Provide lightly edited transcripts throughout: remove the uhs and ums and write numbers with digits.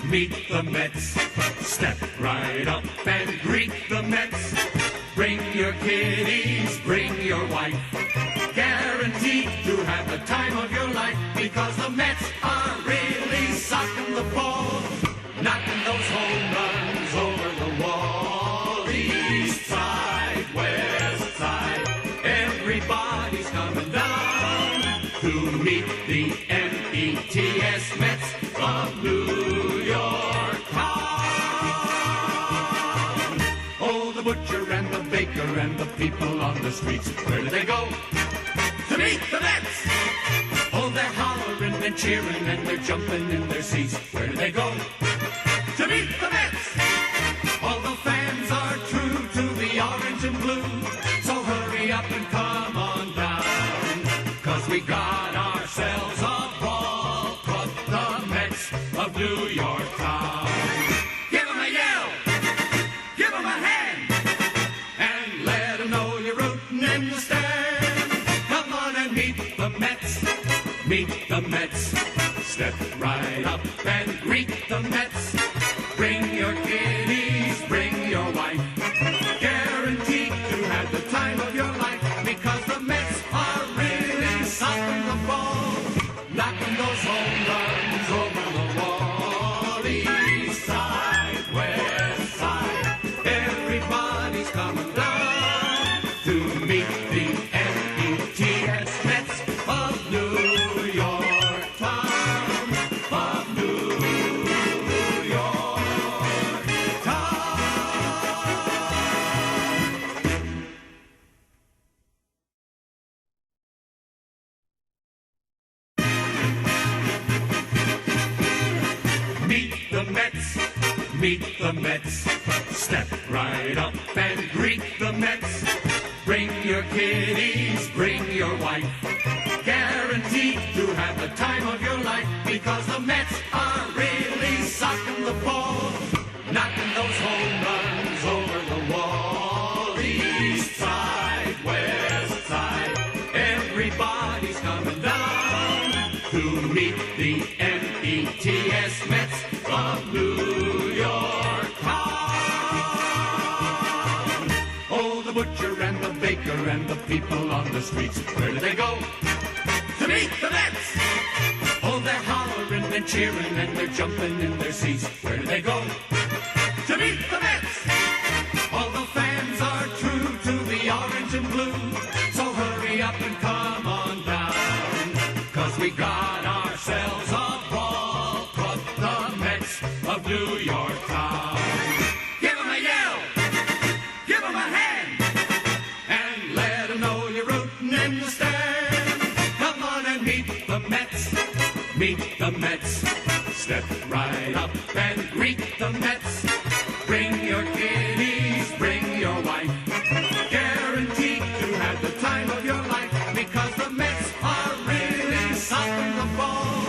meet the Mets. Step right up and greet the Mets. Bring your kiddies, bring your wife. Guaranteed to have the time of your life, because the Mets are really socking the ball, knocking those home runs over the wall. East side, west side, everybody's coming down to meet the METS Mets of New York town. Oh, the butcher and the baker and the people on the streets, where do they go? To meet the Mets! Oh, they're hollering and cheering and they're jumping in their seats. Where do they go? To meet the Mets! All the fans are true to the orange and blue, so hurry up and come on down, 'cause we got ourselves a ball club, the Mets of New York town. Give 'em a yell! Give 'em a hand! And let 'em know you're rooting in the stand. Meet the Mets. Step right up and greet the Mets. Bring your kiddies, bring your wife. Guaranteed to have the time of your life, because the Mets are really socking the ball, knocking those home runs over the wall. East side, west side, everybody's coming down to meet the METS Mets of New York. Meet the Mets. Step right up and greet the Mets. Bring your kiddies, bring your wife. Guaranteed to have the time of your life, because the Mets are really socking the ball, knocking those home runs over the wall. East side, west side, everybody's coming down to meet the METS Mets of New York town. Oh, the butcher and the baker and the people on the streets, where do they go? To meet the Mets! Oh, they're hollering and cheering and they're jumping in their seats. Where do they go? To meet the Mets! All the fans are true to the orange and blue, so hurry up and come on down, 'cause we got ourselves a ball club, the Mets of New York town. Give 'em a yell! Give 'em a hand! And let 'em know you're rooting in the stand. Come on and meet the Mets. Meet the Mets. Step right up and greet the Mets. Bring your kiddies, bring your wife. Guaranteed to have the time of your life, because the Mets are really socking the ball,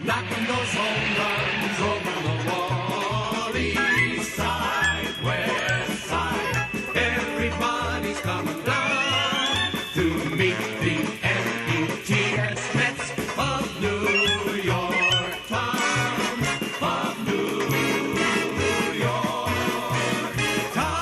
knocking those home runs over the wall. East side, west side, everybody's coming down to meet the METS Mets of New York town, of New York town.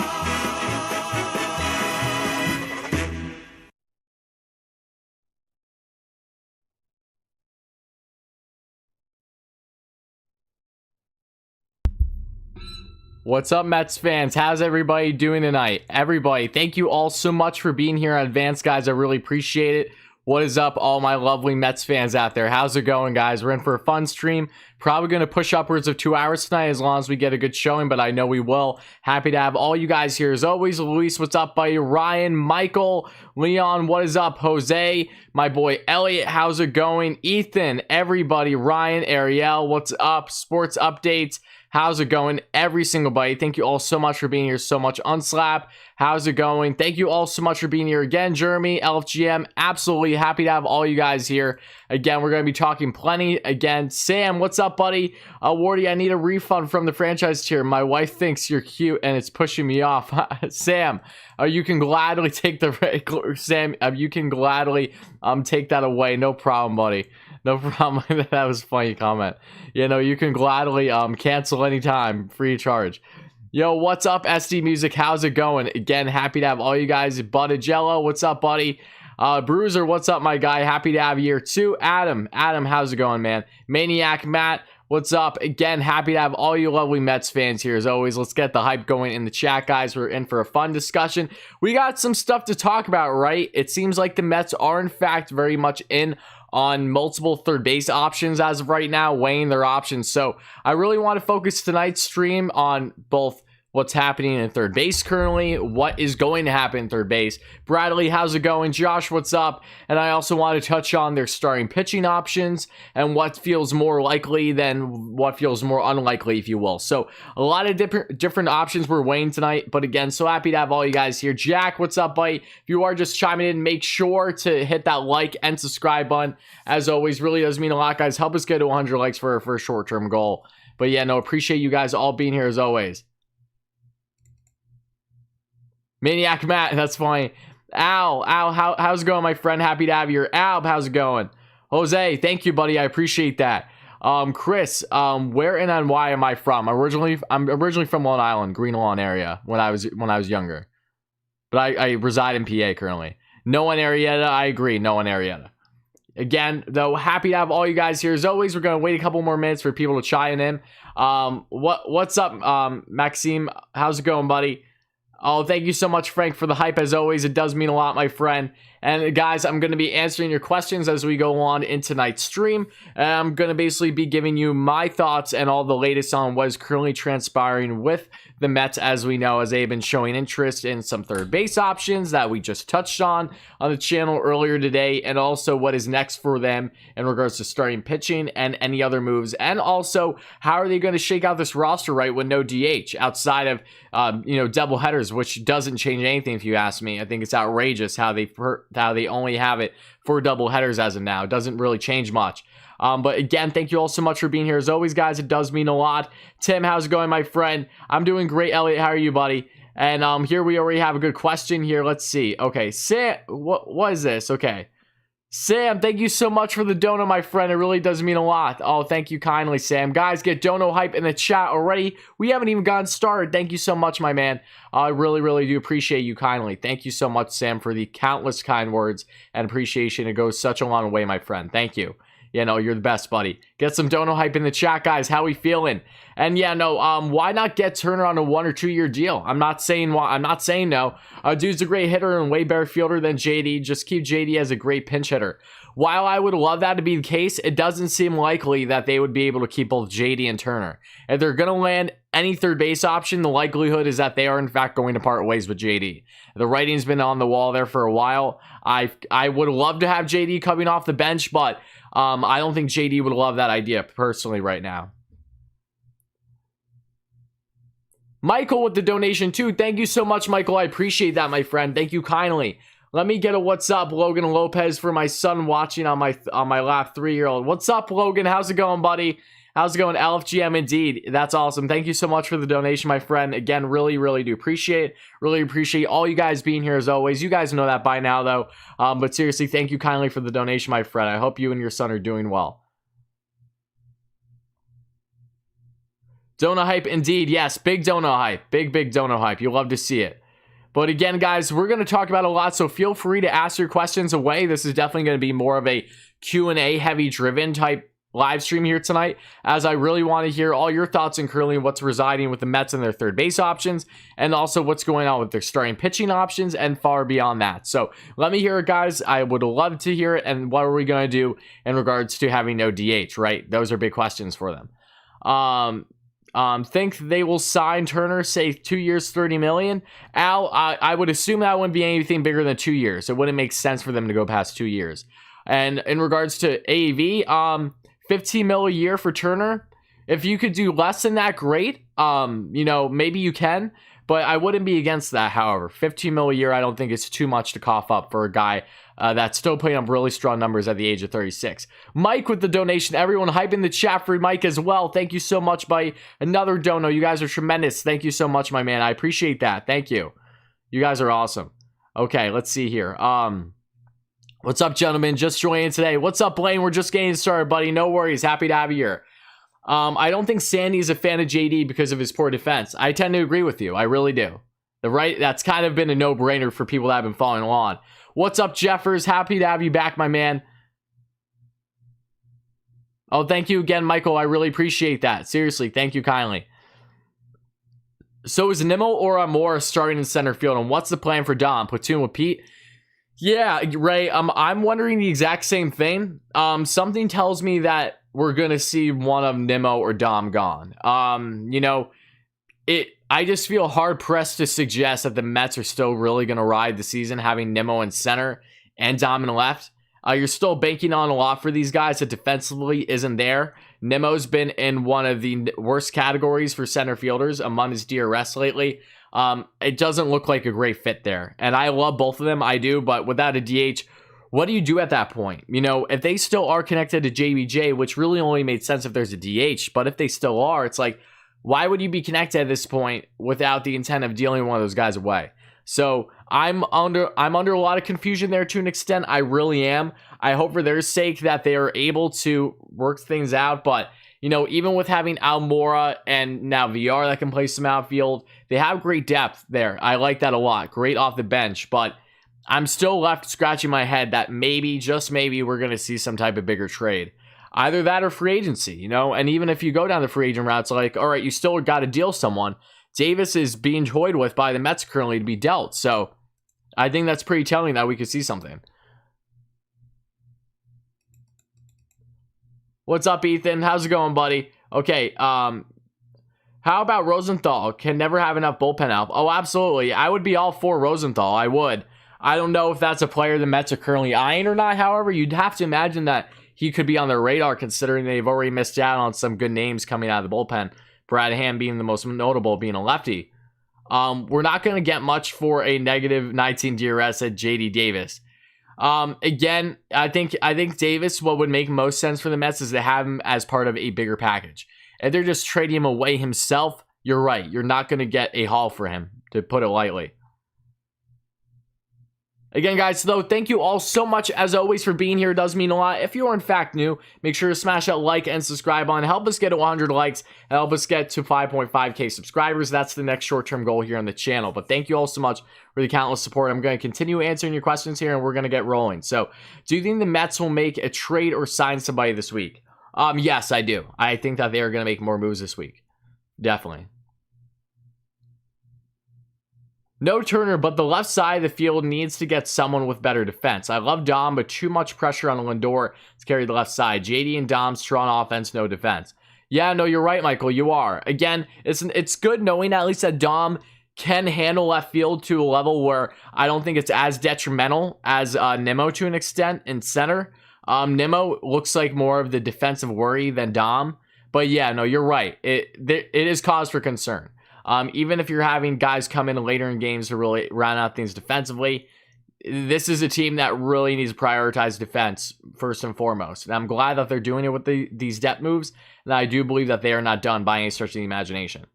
What's up, Mets fans? How's everybody doing tonight? Everybody, thank you all so much for being here in advance, guys. I really appreciate it. What is up, all my lovely Mets fans out there? How's it going, guys? We're in for a fun stream. Probably going to push upwards of 2 hours tonight, as long as we get a good showing, but I know we will. Happy to have all you guys here. As always, Luis, what's up, buddy? Ryan, Michael, Leon, what is up? Jose, my boy Elliot, how's it going? Ethan, everybody, Ryan, Ariel, what's up? Sports updates. How's it going? Every single buddy. Thank you all so much for being here so much. Unslap, how's it going? Thank you all so much for being here again. Jeremy, LFGM, absolutely happy to have all you guys here. Again, we're going to be talking plenty. Again, Sam, what's up, buddy? Wardy, I need a refund from the franchise tier. My wife thinks you're cute and it's pushing me off. Sam, you can gladly take the Sam. You can gladly take that away. No problem, buddy. No problem. That was a funny comment. You know, you can gladly cancel anytime, free of charge. Yo, what's up, SD Music? How's it going? Again, happy to have all you guys. Buttagello, what's up, buddy? Bruiser, what's up, my guy? Happy to have you here too. Adam, how's it going, man? Maniac Matt, what's up? Again, happy to have all you lovely Mets fans here as always. Let's get the hype going in the chat, guys. We're in for a fun discussion. We got some stuff to talk about, right? It seems like the Mets are, in fact, very much in on multiple third base options as of right now, weighing their options. So I really want to focus tonight's stream on both what's happening in third base currently, what is going to happen in third base. Bradley, how's it going? Josh, what's up? And I also want to touch on their starting pitching options and what feels more likely than what feels more unlikely, if you will. So a lot of different options we're weighing tonight. But again, so happy to have all you guys here. Jack, what's up, buddy? If you are just chiming in, make sure to hit that like and subscribe button. As always, really does mean a lot, guys. Help us get to 100 likes for our first short-term goal. But yeah, no, appreciate you guys all being here as always. Maniac Matt, that's funny. Al, how's it going, my friend? Happy to have you here. Al, how's it going? Jose, thank you, buddy. I appreciate that. Chris, where and on why am I from? I'm originally from Long Island, Green Lawn area when I was younger, but I reside in PA currently. No one Arietta, I agree. No one Arietta. Again, though, happy to have all you guys here as always. We're gonna wait a couple more minutes for people to chime in. What's up, Maxime? How's it going, buddy? Oh, thank you so much, Frank, for the hype as always. It does mean a lot, my friend. And guys, I'm going to be answering your questions as we go on in tonight's stream. And I'm going to basically be giving you my thoughts and all the latest on what is currently transpiring with the Mets, as we know, as they've been showing interest in some third base options that we just touched on the channel earlier today, and also what is next for them in regards to starting pitching and any other moves, and also how are they going to shake out this roster, right, with no DH outside of double headers, which doesn't change anything if you ask me. I think it's outrageous how they only have it for double headers as of now. It doesn't really change much. But again, thank you all so much for being here as always, guys. It does mean a lot. Tim, how's it going, my friend? I'm doing great. Elliot, how are you, buddy? And here we already have a good question here. Let's see. Okay, Sam, what is this? Okay, Sam, thank you so much for the dono, my friend. It really does mean a lot. Oh, thank you kindly, Sam. Guys, get dono hype in the chat already. We haven't even gotten started. Thank you so much, my man. I really, really do appreciate you kindly. Thank you so much, Sam, for the countless kind words and appreciation. It goes such a long way, my friend. Thank you. Yeah, no, you're the best, buddy. Get some dono hype in the chat, guys. How we feeling? And yeah, no, why not get Turner on a 1 or 2 year deal? I'm not saying no. Dude's a great hitter and way better fielder than JD. Just keep JD as a great pinch hitter. While I would love that to be the case, it doesn't seem likely that they would be able to keep both JD and Turner. If they're going to land any third base option, the likelihood is that they are in fact going to part ways with JD. The writing's been on the wall there for a while. I would love to have JD coming off the bench, but I don't think JD would love that idea personally right now. Michael with the donation too. Thank you so much, Michael. I appreciate that, my friend. Thank you kindly. Let me get a what's up, Logan Lopez, for my son watching on my lap 3-year-old. What's up, Logan? How's it going, buddy? How's it going? LFGM indeed. That's awesome. Thank you so much for the donation, my friend. Again, really, really do appreciate it. Really appreciate all you guys being here as always. You guys know that by now, though. But seriously, thank you kindly for the donation, my friend. I hope you and your son are doing well. Dono hype indeed. Yes, big dono hype. Big dono hype. You'll love to see it. But again, guys, we're going to talk about a lot, so feel free to ask your questions away. This is definitely going to be more of a Q&A heavy driven type live stream here tonight, as I really want to hear all your thoughts and currently what's residing with the Mets and their third base options, and also what's going on with their starting pitching options and far beyond that. So let me hear it, guys. I would love to hear it. And what are we going to do in regards to having no DH, right? Those are big questions for them. Think they will sign Turner, say 2 years, $30 million. Al, I would assume that wouldn't be anything bigger than 2 years. It wouldn't make sense for them to go past 2 years. And in regards to AAV, 15 mil a year for Turner. If you could do less than that, great. Maybe you can, but I wouldn't be against that. However, 15 mil a year, I don't think it's too much to cough up for a guy that's still putting up really strong numbers at the age of 36. Mike with the donation. Everyone hyping the chat for Mike as well. Thank you so much, buddy. Another dono. You guys are tremendous. Thank you so much, my man. I appreciate that. Thank you. You guys are awesome. Okay, let's see here. What's up, gentlemen? Just joining today. What's up, Blaine? We're just getting started, buddy. No worries. Happy to have you here. I don't think Sandy is a fan of JD because of his poor defense. I tend to agree with you. I really do. That's kind of been a no-brainer for people that have been following along. What's up, Jeffers? Happy to have you back, my man. Oh, thank you again, Michael. I really appreciate that. Seriously, thank you kindly. So is Nimmo or Amora starting in center field? And what's the plan for Dom? Platoon with Pete? Yeah, Ray, I'm wondering the exact same thing. Something tells me that we're going to see one of Nimmo or Dom gone. I just feel hard-pressed to suggest that the Mets are still really going to ride the season, having Nimmo in center and Dom in left. You're still banking on a lot for these guys that defensively isn't there. Nimmo's been in one of the worst categories for center fielders among his DRS lately. It doesn't look like a great fit there. And I love both of them, I do, but without a DH, what do you do at that point? If they still are connected to JBJ, which really only made sense if there's a DH, but if they still are, it's like, why would you be connected at this point without the intent of dealing one of those guys away? So I'm under a lot of confusion there to an extent. I really am. I hope for their sake that they are able to work things out. But, even with having Almora and now VR that can play some outfield, they have great depth there. I like that a lot. Great off the bench. But I'm still left scratching my head that maybe, just maybe, we're going to see some type of bigger trade. Either that or free agency, And even if you go down the free agent route, it's like, all right, you still got to deal someone. Davis is being toyed with by the Mets currently to be dealt. So I think that's pretty telling that we could see something. What's up, Ethan? How's it going, buddy? Okay, how about Rosenthal? Can never have enough bullpen help. Oh, absolutely. I would be all for Rosenthal. I would. I don't know if that's a player the Mets are currently eyeing or not. However, you'd have to imagine that he could be on their radar considering they've already missed out on some good names coming out of the bullpen. Brad Hand being the most notable, being a lefty. We're not going to get much for a negative 19 DRS at JD Davis. Again, I think Davis, what would make most sense for the Mets is to have him as part of a bigger package. If they're just trading him away himself, you're right. You're not going to get a haul for him, to put it lightly. Again, guys, though, thank you all so much, as always, for being here. It does mean a lot. If you are, in fact, new, make sure to smash that like and subscribe on. Help us get to 100 likes and help us get to 5.5K subscribers. That's the next short-term goal here on the channel. But thank you all so much for the countless support. I'm going to continue answering your questions here, and we're going to get rolling. So, do you think the Mets will make a trade or sign somebody this week? Yes, I do. I think that they are going to make more moves this week. Definitely. No Turner, but the left side of the field needs to get someone with better defense. I love Dom, but too much pressure on Lindor to carry the left side. JD and Dom, strong offense, no defense. Yeah, no, you're right, Michael. You are. Again, it's good knowing at least that Dom can handle left field to a level where I don't think it's as detrimental as Nimmo to an extent in center. Nimmo looks like more of the defensive worry than Dom. But yeah, no, you're right. It is cause for concern. Even if you're having guys come in later in games to really round out things defensively, this is a team that really needs to prioritize defense first and foremost. And I'm glad that they're doing it with these depth moves, and I do believe that they are not done by any stretch of the imagination.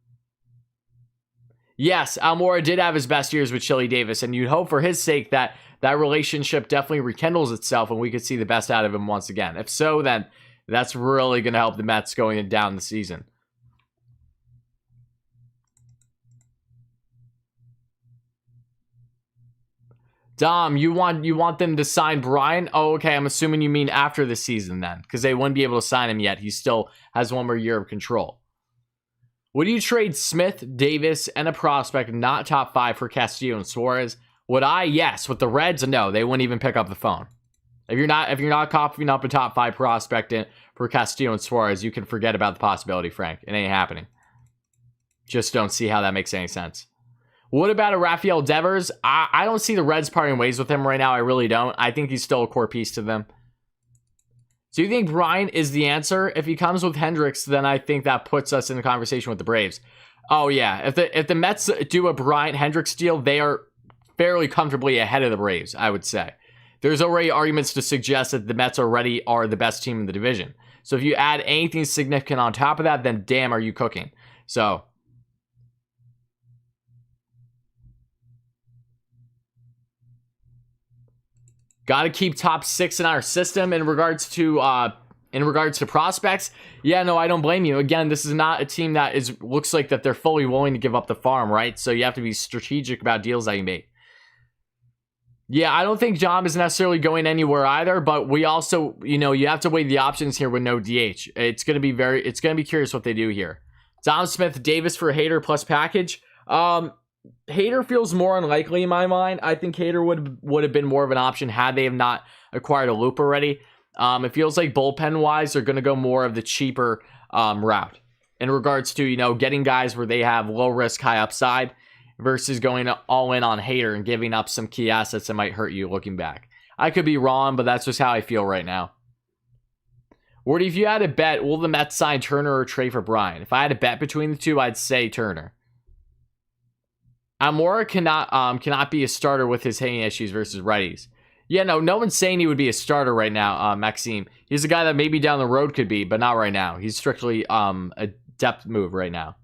Yes, Almora did have his best years with Chili Davis, and you'd hope for his sake that that relationship definitely rekindles itself and we could see the best out of him once again. If so, then that's really going to help the Mets going down the season. Dom, you want them to sign Bryant? Oh, okay. I'm assuming you mean after the season then, because they wouldn't be able to sign him yet. He still has one more year of control. Would you trade Smith, Davis, and a prospect not top 5 for Castillo and Suarez? Would I? Yes. With the Reds, no. They wouldn't even pick up the phone. If you're not coughing up a top 5 prospect for Castillo and Suarez, you can forget about the possibility, Frank. It ain't happening. Just don't see how that makes any sense. What about a Rafael Devers? I don't see the Reds parting ways with him right now. I really don't. I think he's still a core piece to them. Do you think Bryant is the answer? If he comes with Hendricks, then I think that puts us in a conversation with the Braves. Oh, yeah. If the Mets do a Bryant-Hendricks deal, they are fairly comfortably ahead of the Braves, I would say. There's already arguments to suggest that the Mets already are the best team in the division. So if you add anything significant on top of that, then damn, are you cooking. So Got to keep top 6 in our system in regards to prospects. Yeah, no, I don't blame you. Again, this is not a team that looks like that they're fully willing to give up the farm, right? So you have to be strategic about deals that you make. Yeah, I don't think John is necessarily going anywhere either, but we also, you have to weigh the options here with no DH. It's going to be curious what they do here. Dom Smith, Davis for Hader plus package. Hader feels more unlikely in my mind. I think Hader would have been more of an option had they have not acquired a loop already. It feels like bullpen-wise, they're going to go more of the cheaper route in regards to, getting guys where they have low risk, high upside versus going all in on Hader and giving up some key assets that might hurt you looking back. I could be wrong, but that's just how I feel right now. Wardy, if you had a bet, will the Mets sign Turner or trade for Bryant? If I had a bet between the two, I'd say Turner. Almora cannot be a starter with his hitting issues versus righties. Yeah, no one's saying he would be a starter right now, Maxime. He's a guy that maybe down the road could be, but not right now. He's strictly a depth move right now.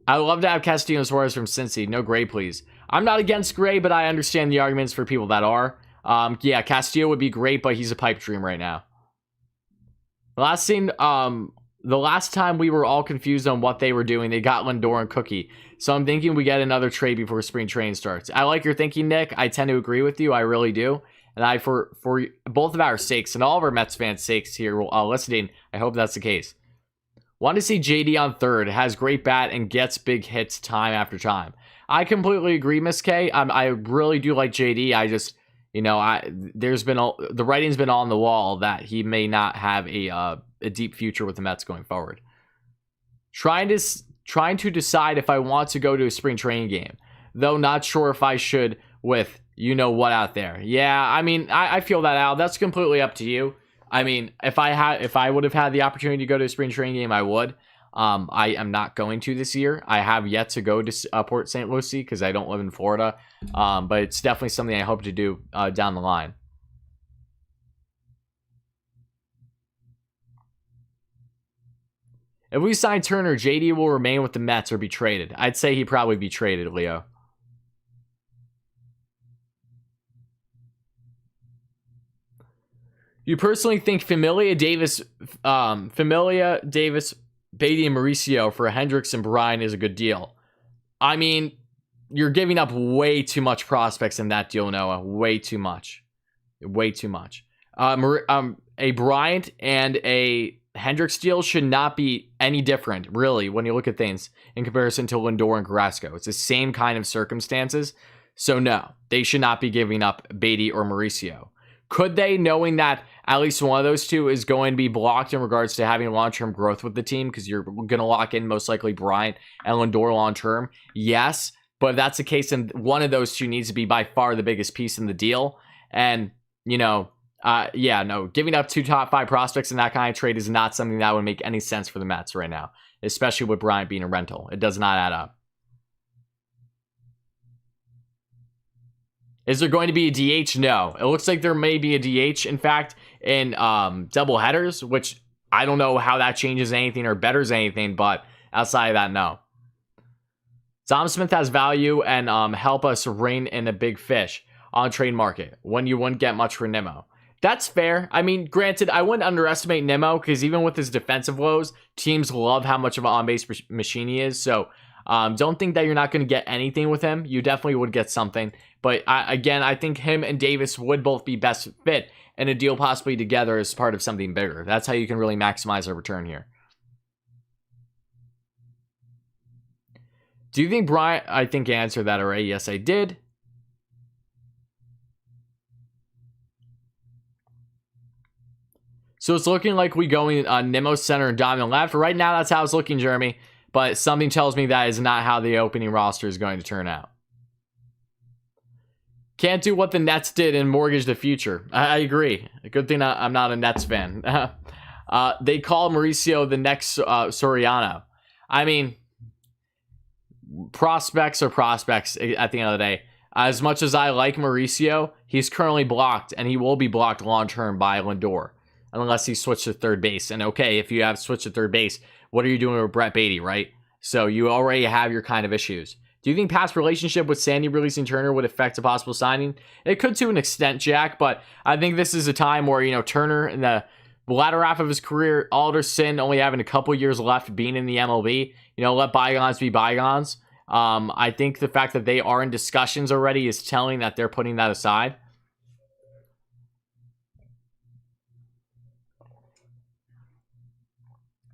I would love to have Castillo and Suarez from Cincy. No Gray, please. I'm not against Gray, but I understand the arguments for people that are. Yeah, Castillo would be great, but he's a pipe dream right now. The last time we were all confused on what they were doing, they got Lindor and Cookie. So I'm thinking we get another trade before spring training starts. I like your thinking, Nick. I tend to agree with you. I really do. And for both of our sakes and all of our Mets fans' sakes here listening, I hope that's the case. Want to see JD on third. Has great bat and gets big hits time after time. I completely agree, Miss K. I really do like JD. I just, the writing's been on the wall that he may not have a deep future with the Mets going forward. Trying to decide if I want to go to a spring training game, though not sure if I should with what out there. Yeah, I feel that out. That's completely up to you. If I would have had the opportunity to go to a spring training game, I would. I am not going to this year. I have yet to go to Port St. Lucie because I don't live in Florida. But it's definitely something I hope to do down the line. If we sign Turner, JD will remain with the Mets or be traded. I'd say he'd probably be traded, Leo. You personally think Familia, Davis, Beatty, and Mauricio for Hendricks and Bryant is a good deal? You're giving up way too much prospects in that deal, Noah. Way too much. Way too much. A Bryant and a Hendricks deal should not be any different, really, when you look at things in comparison to Lindor and Carrasco. It's the same kind of circumstances. So no, they should not be giving up Beatty or Mauricio. Could they, knowing that at least one of those two is going to be blocked in regards to having long-term growth with the team because you're going to lock in most likely Bryant and Lindor long-term? Yes, but if that's the case, then one of those two needs to be by far the biggest piece in the deal. And, giving up 2 top 5 prospects in that kind of trade is not something that would make any sense for the Mets right now, especially with Bryant being a rental. It does not add up. Is there going to be a DH? No. It looks like there may be a DH, in fact, in double headers, which I don't know how that changes anything or betters anything, but outside of that, no. Dom Smith has value and help us rein in a big fish on trade market when you wouldn't get much for Nimmo. That's fair. Granted, I wouldn't underestimate Nimmo because even with his defensive woes, teams love how much of an on-base machine he is. So don't think that you're not going to get anything with him. You definitely would get something. But I think him and Davis would both be best fit in a deal possibly together as part of something bigger. That's how you can really maximize a return here. Do you think Bryant? I think I answered that already. Yes, I did. So it's looking like we going Nimmo center and Diamond left. Right now, that's how it's looking, Jeremy. But something tells me that is not how the opening roster is going to turn out. Can't do what the Nets did and mortgage the future. I agree. A good thing I'm not a Nets fan. They call Mauricio the next Soriano. Prospects are prospects at the end of the day. As much as I like Mauricio, he's currently blocked, and he will be blocked long-term by Lindor. Unless he switched to third base. And okay, if you have switched to third base, what are you doing with Brett Beatty, right? So you already have your kind of issues. Do you think past relationship with Sandy releasing Turner would affect a possible signing? It could to an extent, Jack, but I think this is a time where, you know, Turner in the latter half of his career, Alderson only having a couple years left being in the MLB, you know, let bygones be bygones. I think the fact that they are in discussions already is telling that they're putting that aside.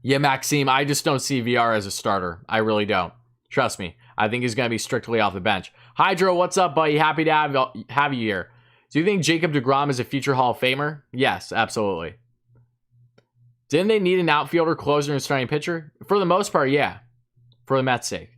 Yeah, Maxime, I just don't see VR as a starter. I really don't. Trust me. I think he's going to be strictly off the bench. Hydro, what's up, buddy? Happy to have you here. Do you think Jacob Degrom is a future Hall of Famer? Yes, absolutely. Didn't they need an outfielder, closer, and starting pitcher? For the most part, yeah. For the Mets' sake.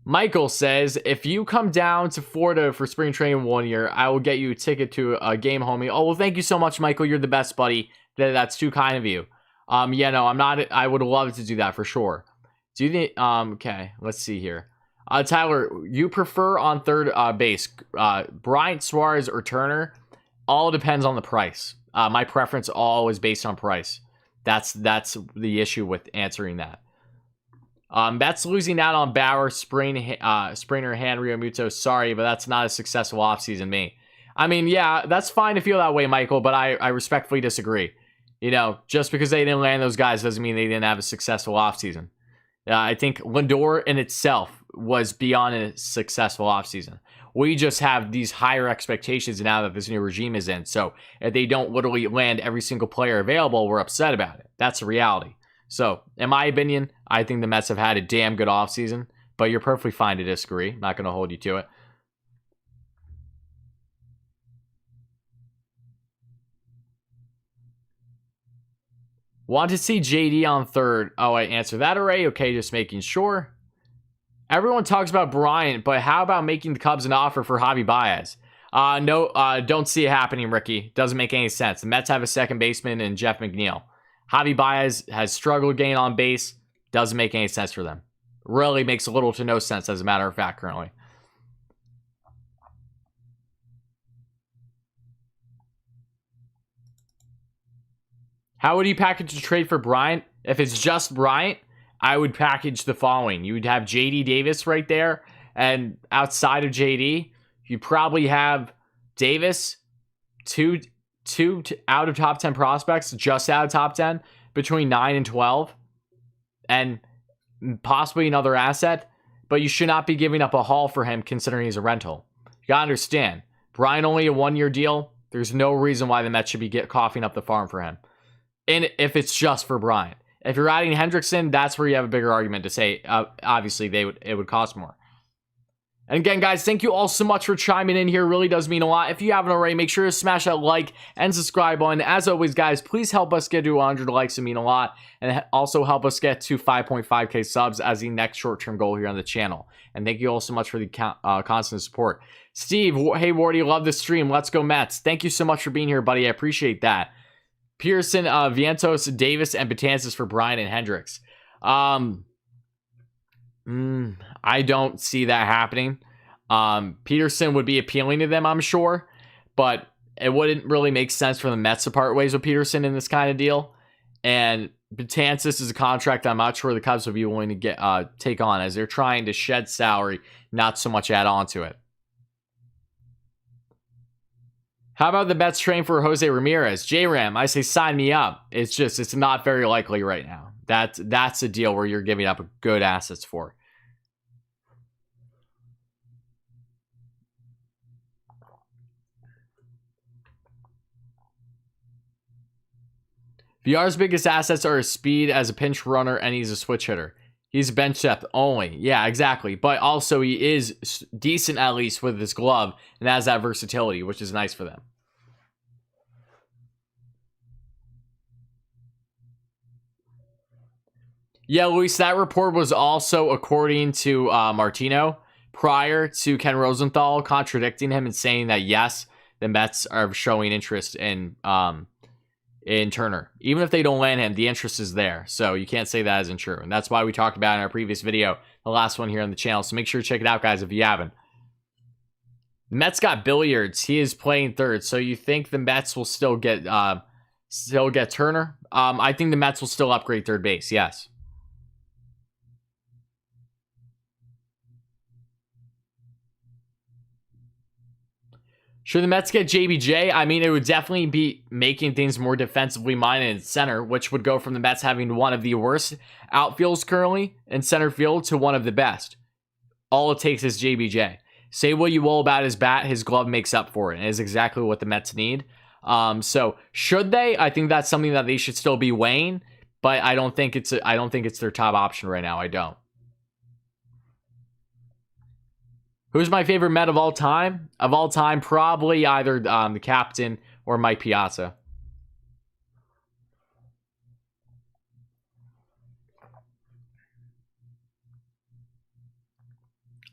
Michael says, if you come down to Florida for spring training 1 year, I will get you a ticket to a game, homie. Oh, well, thank you so much, Michael. You're the best, buddy. That's too kind of you. Yeah, no, I'm not. I would love to do that for sure. Do you think, okay, let's see here. Tyler, you prefer on third base, Bryant, Suarez, or Turner? All depends on the price. My preference always based on price. That's the issue with answering that. That's losing out on Bauer, Springer, Han, Realmuto. Sorry, but that's not a successful offseason, me. I mean, yeah, that's fine to feel that way, Michael, but I respectfully disagree. You know, just because they didn't land those guys doesn't mean they didn't have a successful offseason. I think Lindor in itself was beyond a successful offseason. We just have these higher expectations now that this new regime is in. So if they don't literally land every single player available, we're upset about it. That's the reality. So, in my opinion, I think the Mets have had a damn good offseason, but you're perfectly fine to disagree. I'm not going to hold you to it. Want to see JD on third. Oh, I answered that already. Okay, just making sure. Everyone talks about Bryant, but how about making the Cubs an offer for Javi Baez? No, don't see it happening, Ricky. Doesn't make any sense. The Mets have a second baseman in Jeff McNeil. Javi Baez has struggled getting on base. Doesn't make any sense for them. Really makes little to no sense, as a matter of fact, currently. How would you package a trade for Bryant? If it's just Bryant, I would package the following. You would have JD Davis right there. And outside of JD, you probably have Davis, two out of top 10 prospects, just out of top 10, between 9 and 12, and possibly another asset. But you should not be giving up a haul for him considering he's a rental. You got to understand, Bryant only a 1-year deal. There's no reason why the Mets should be coughing up the farm for him. And if it's just for Bryant. If you're adding Hendrickson, that's where you have a bigger argument to say, obviously, it would cost more. And again, guys, thank you all so much for chiming in here. It really does mean a lot. If you haven't already, make sure to smash that like and subscribe button. As always, guys, please help us get to 100 likes. It mean a lot. And also help us get to 5.5K subs as the next short-term goal here on the channel. And thank you all so much for the constant support. Steve, hey, Wardy, love the stream. Let's go Mets. Thank you so much for being here, buddy. I appreciate that. Pearson, Vientos, Davis, and Betances for Bryant and Hendricks. I don't see that happening. Peterson would be appealing to them, I'm sure, but it wouldn't really make sense for the Mets to part ways with Peterson in this kind of deal. And Betances is a contract I'm not sure the Cubs would be willing to take on, as they're trying to shed salary, not so much add on to it. How about the Mets train for Jose Ramirez? J-Ram, I say sign me up. It's not very likely right now. That's a deal where you're giving up good assets for. VR's biggest assets are his speed as a pinch runner, and he's a switch hitter. He's bench depth only. Yeah, exactly. But also he is decent, at least, with his glove, and has that versatility, which is nice for them. Yeah, Luis, that report was also according to Martino prior to Ken Rosenthal contradicting him and saying that, yes, the Mets are showing interest in Turner. Even if they don't land him, the interest is there. So you can't say that isn't true. And that's why we talked about it in our previous video, the last one here on the channel. So make sure to check it out, guys, if you haven't. The Mets got Billiards. He is playing third. So you think the Mets will still get Turner? I think the Mets will still upgrade third base, yes. Should the Mets get JBJ? I mean, it would definitely be making things more defensively minded in center, which would go from the Mets having one of the worst outfields currently in center field to one of the best. All it takes is JBJ. Say what you will about his bat, his glove makes up for it. And is exactly what the Mets need. So should they? I think that's something that they should still be weighing, but I don't think it's their top option right now. I don't. Who's my favorite Met of all time? Of all time, probably either the captain or Mike Piazza.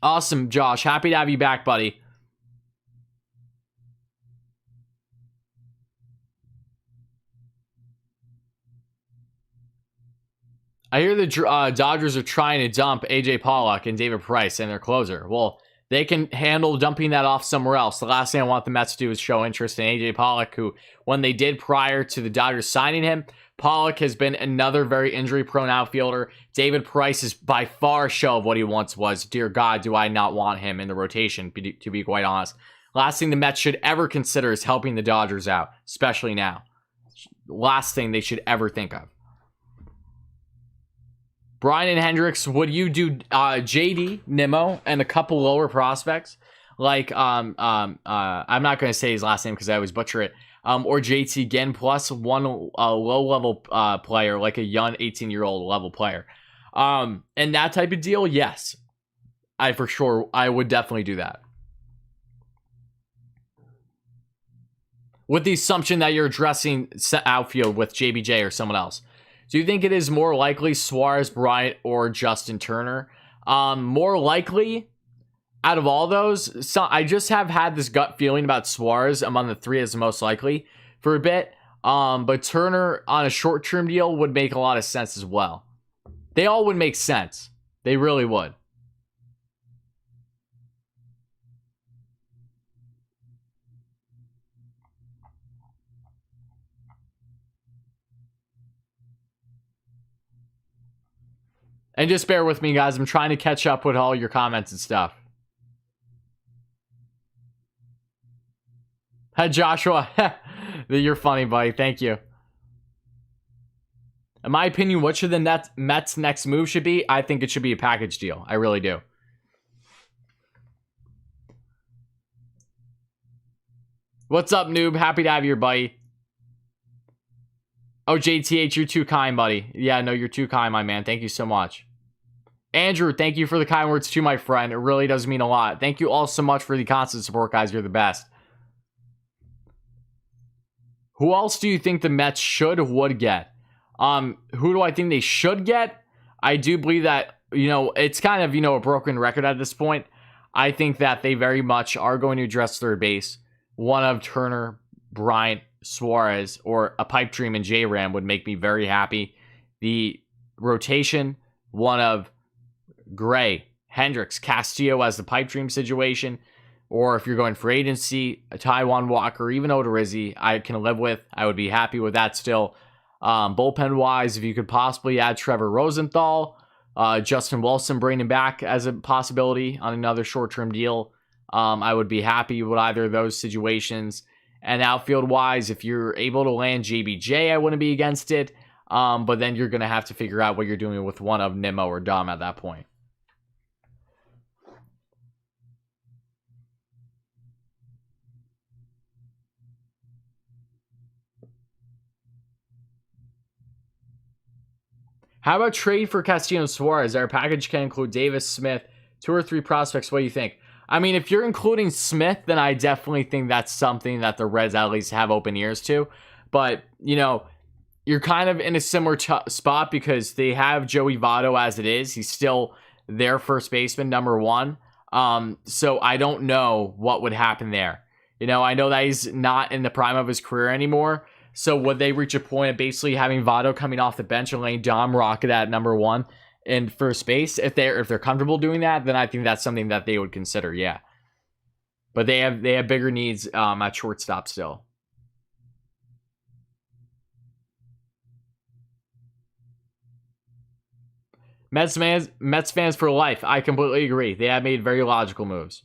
Awesome, Josh. Happy to have you back, buddy. I hear the Dodgers are trying to dump AJ Pollock and David Price and their closer. Well, they can handle dumping that off somewhere else. The last thing I want the Mets to do is show interest in AJ Pollock, who, when they did prior to the Dodgers signing him, Pollock has been another very injury-prone outfielder. David Price is by far a show of what he once was. Dear God, do I not want him in the rotation, to be quite honest. Last thing the Mets should ever consider is helping the Dodgers out, especially now. Last thing they should ever think of. Bryant and Hendricks, would you do JD, Nimmo, and a couple lower prospects? Like, I'm not going to say his last name because I always butcher it. Or JT again, plus one low-level player, like a young 18-year-old level player. And that type of deal, yes. I would definitely do that. With the assumption that you're addressing outfield with JBJ or someone else. Do you think it is more likely Suarez, Bryant, or Justin Turner? More likely, out of all those, so I just have had this gut feeling about Suarez among the three as the most likely for a bit. But Turner on a short-term deal would make a lot of sense as well. They all would make sense. They really would. And just bear with me, guys. I'm trying to catch up with all your comments and stuff. Hi, Joshua. You're funny, buddy. Thank you. In my opinion, what should the Mets' next move should be? I think it should be a package deal. I really do. What's up, noob? Happy to have you here, buddy. Oh, JTH, you're too kind, buddy. Yeah, no, you're too kind, my man. Thank you so much. Andrew, thank you for the kind words too, my friend. It really does mean a lot. Thank you all so much for the constant support, guys. You're the best. Who else do you think the Mets should or would get? Who do I think they should get? I do believe that, it's kind of, a broken record at this point. I think that they very much are going to address third base. One of Turner, Bryant, Suarez, or a pipe dream in J-Ram would make me very happy. The rotation, one of Gray, Hendricks, Castillo as the pipe dream situation, or if you're going for agency, a Taiwan Walker, even Odorizzi, I can live with. I would be happy with that still. Bullpen wise, if you could possibly add Trevor Rosenthal, Justin Wilson, bring him back as a possibility on another short-term deal, I would be happy with either of those situations. And outfield wise, if you're able to land JBJ, I wouldn't be against it. But then you're going to have to figure out what you're doing with one of Nimmo or Dom at that point. How about trade for Castillo and Suarez? Our package can include Davis, Smith, 2 or 3 prospects. What do you think? I mean, if you're including Smith, then I definitely think that's something that the Reds at least have open ears to. But, you're kind of in a similar spot because they have Joey Votto as it is. He's still their first baseman, number 1. So I don't know what would happen there. I know that he's not in the prime of his career anymore. So would they reach a point of basically having Votto coming off the bench and letting Dom rocket at number 1 in first base? If they're comfortable doing that, then I think that's something that they would consider. Yeah, but they have bigger needs at shortstop still. Mets fans for life. I completely agree. They have made very logical moves.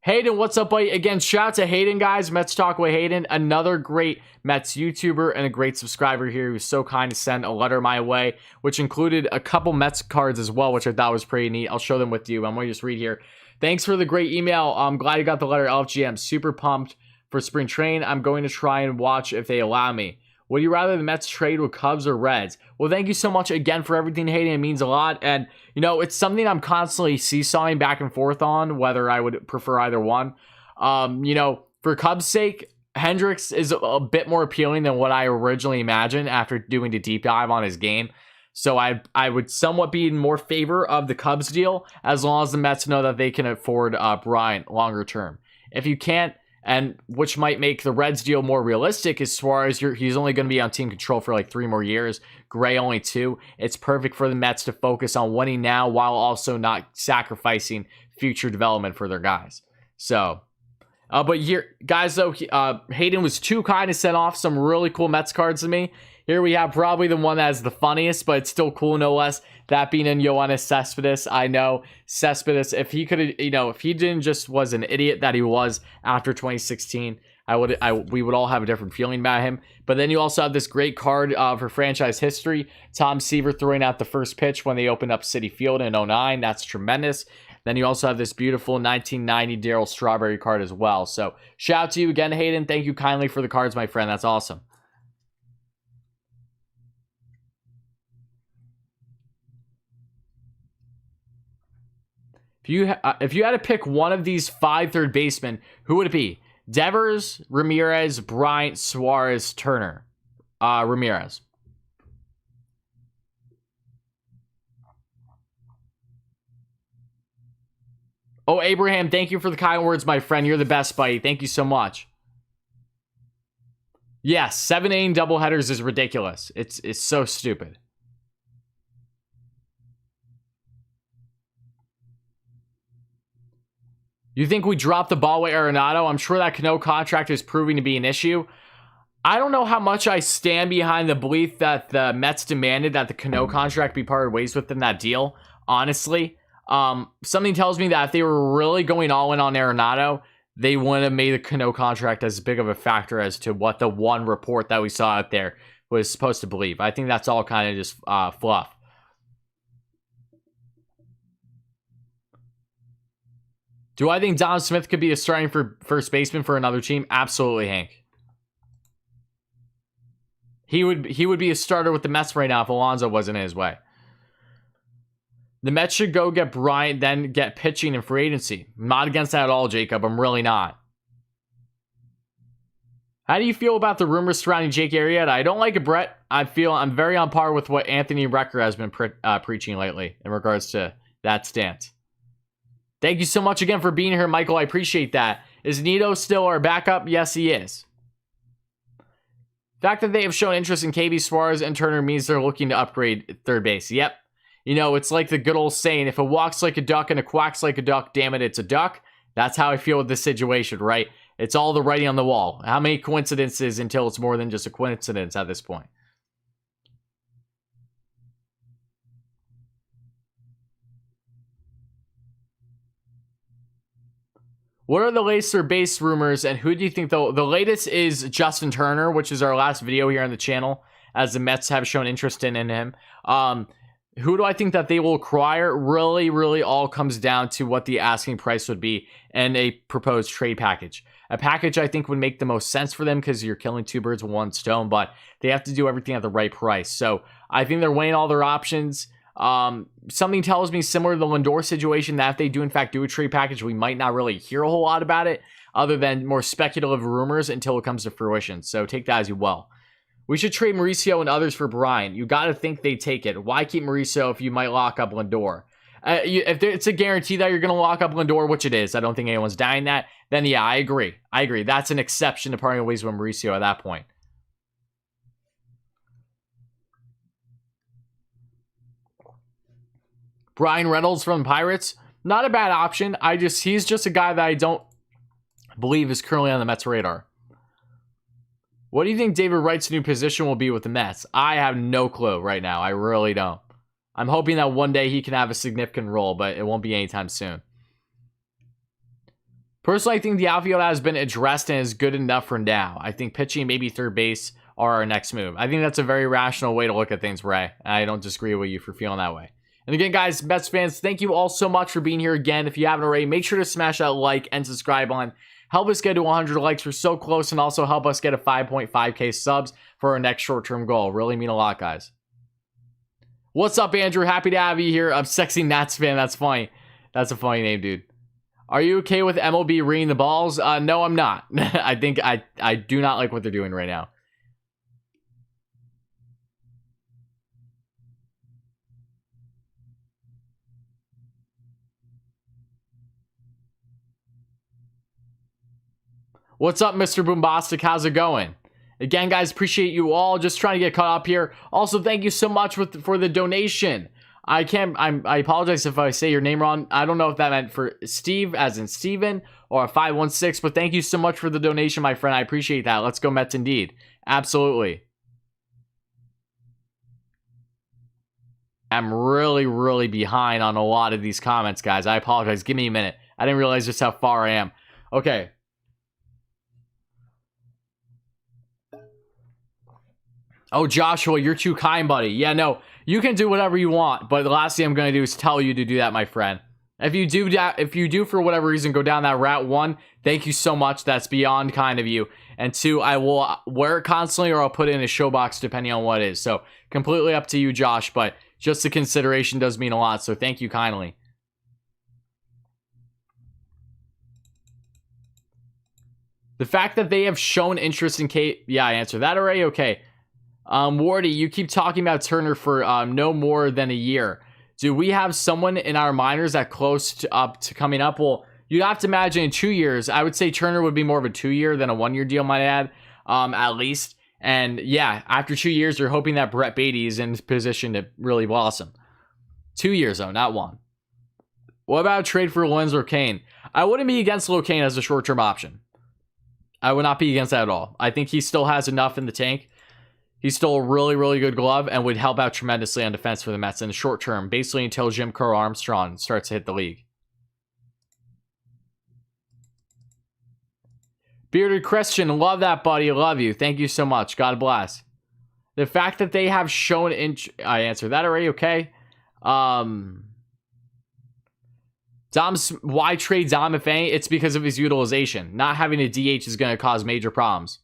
Hayden, what's up, buddy? Again, shout out to Hayden, guys. Mets Talk with Hayden, another great Mets YouTuber and a great subscriber here who was so kind to send a letter my way, which included a couple Mets cards as well, which I thought was pretty neat. I'll show them with you. I'm going to just read here. Thanks for the great email. I'm glad you got the letter, LFG. I'm super pumped for spring training. I'm going to try and watch if they allow me. Would you rather the Mets trade with Cubs or Reds? Well, thank you so much again for everything, Hayden. It means a lot. And, you know, it's something I'm constantly seesawing back and forth on, whether I would prefer either one. You know, for Cubs' sake, Hendricks is a bit more appealing than what I originally imagined after doing the deep dive on his game. So I would somewhat be in more favor of the Cubs deal as long as the Mets know that they can afford Bryant longer term. If you can't, and which might make the Reds deal more realistic, is Suarez, he's only going to be on team control for like 3 more years. Gray only 2. It's perfect for the Mets to focus on winning now while also not sacrificing future development for their guys. So, but here, guys, though, Hayden was too kind to send off some really cool Mets cards to me. Here we have probably the one that is the funniest, but it's still cool no less. That being in Yoenis Cespedes. I know Cespedes, if he could, you know, if he didn't just was an idiot that he was after 2016, we would all have a different feeling about him. But then you also have this great card for franchise history. Tom Seaver throwing out the first pitch when they opened up Citi Field in 09. That's tremendous. Then you also have this beautiful 1990 Darryl Strawberry card as well. So shout out to you again, Hayden. Thank you kindly for the cards, my friend. That's awesome. If you had to pick one of these 5 third basemen, who would it be? Devers, Ramirez, Bryant, Suarez, Turner. Ramirez. Oh, Abraham, thank you for the kind words, my friend. You're the best, buddy. Thank you so much. Yes, 7 inning doubleheaders is ridiculous. It's so stupid. You think we dropped the ball with Arenado? I'm sure that Cano contract is proving to be an issue. I don't know how much I stand behind the belief that the Mets demanded that the Cano contract be parted ways with in that deal, honestly. Something tells me that if they were really going all in on Arenado, they wouldn't have made the Cano contract as big of a factor as to what the one report that we saw out there was supposed to believe. I think that's all kind of just fluff. Do I think Don Smith could be a starting for first baseman for another team? Absolutely, Hank. He would be a starter with the Mets right now if Alonso wasn't in his way. The Mets should go get Bryant, then get pitching in free agency. I'm not against that at all, Jacob. I'm really not. How do you feel about the rumors surrounding Jake Arrieta? I don't like it, Brett. I feel I'm very on par with what Anthony Recker has been preaching lately in regards to that stance. Thank you so much again for being here, Michael. I appreciate that. Is Nito still our backup? Yes, he is. The fact that they have shown interest in KB Suarez and Turner means they're looking to upgrade third base. Yep. You know, it's like the good old saying, if it walks like a duck and it quacks like a duck, damn it, it's a duck. That's how I feel with this situation, right? It's all the writing on the wall. How many coincidences until it's more than just a coincidence at this point? What are the latest third base rumors, and who do you think the latest is Justin Turner, which is our last video here on the channel, as the Mets have shown interest in him. Who do I think that they will acquire? Really all comes down to what the asking price would be and a proposed trade package. A package I think would make the most sense for them because you're killing 2 birds with 1 stone, but they have to do everything at the right price. So I think they're weighing all their options. Something tells me similar to the Lindor situation that if they do in fact do a trade package, we might not really hear a whole lot about it other than more speculative rumors until it comes to fruition. So take that as you will. We should trade Mauricio and others for Bryant. You got to think they take it. Why keep Mauricio if you might lock up Lindor? If it's a guarantee that you're going to lock up Lindor, which it is, I don't think anyone's denying that, then yeah, I agree. That's an exception to parting ways with Mauricio at that point. Brian Reynolds from the Pirates, not a bad option. He's just a guy that I don't believe is currently on the Mets radar. What do you think David Wright's new position will be with the Mets? I have no clue right now. I really don't. I'm hoping that one day he can have a significant role, but it won't be anytime soon. Personally, I think the outfield has been addressed and is good enough for now. I think pitching, maybe third base, are our next move. I think that's a very rational way to look at things, Ray. I don't disagree with you for feeling that way. And again, guys, Mets fans, thank you all so much for being here again. If you haven't already, make sure to smash that like and subscribe button. Help us get to 100 likes. We're so close, and also help us get a 5.5K subs for our next short-term goal. Really mean a lot, guys. What's up, Andrew? Happy to have you here. I'm Sexy Nats fan. That's funny. That's a funny name, dude. Are you okay with MLB reading the balls? No, I'm not. I think I do not like what they're doing right now. What's up, Mr. Boombastic? How's it going? Again, guys, appreciate you all. Just trying to get caught up here. Also, thank you so much for the donation. I apologize if I say your name wrong. I don't know if that meant for Steve, as in Steven, or a 516, but thank you so much for the donation, my friend. I appreciate that. Let's go Mets indeed. Absolutely. I'm really behind on a lot of these comments, guys. I apologize. Give me a minute. I didn't realize just how far I am. Okay. Oh, Joshua, you're too kind, buddy. Yeah, no, you can do whatever you want, but the last thing I'm going to do is tell you to do that, my friend. If you do for whatever reason go down that route, one, thank you so much. That's beyond kind of you. And two, I will wear it constantly, or I'll put it in a show box depending on what it is. So completely up to you, Josh, but just the consideration does mean a lot. So thank you kindly. The fact that they have shown interest in Kate, yeah, I answered that already. Okay. Wardy, you keep talking about Turner for no more than a year. Do we have someone in our minors that close to coming up? Well, you'd have to imagine in 2 years. I would say Turner would be more of a 2-year than a 1-year deal, might add, at least. And yeah, after 2 years, you're hoping that Brett Beatty is in position to really blossom. 2 years though, not 1. What about a trade for Lenz or Kane? I wouldn't be against Kane as a short-term option. I would not be against that at all. I think he still has enough in the tank. He's still a really good glove and would help out tremendously on defense for the Mets in the short term, basically until Jim Crow Armstrong starts to hit the league. Bearded Christian, love that, buddy. Love you. Thank you so much. God bless. The fact that they have shown I answered that already. Okay. Why trade Dom if any? It's because of his utilization. Not having a DH is going to cause major problems.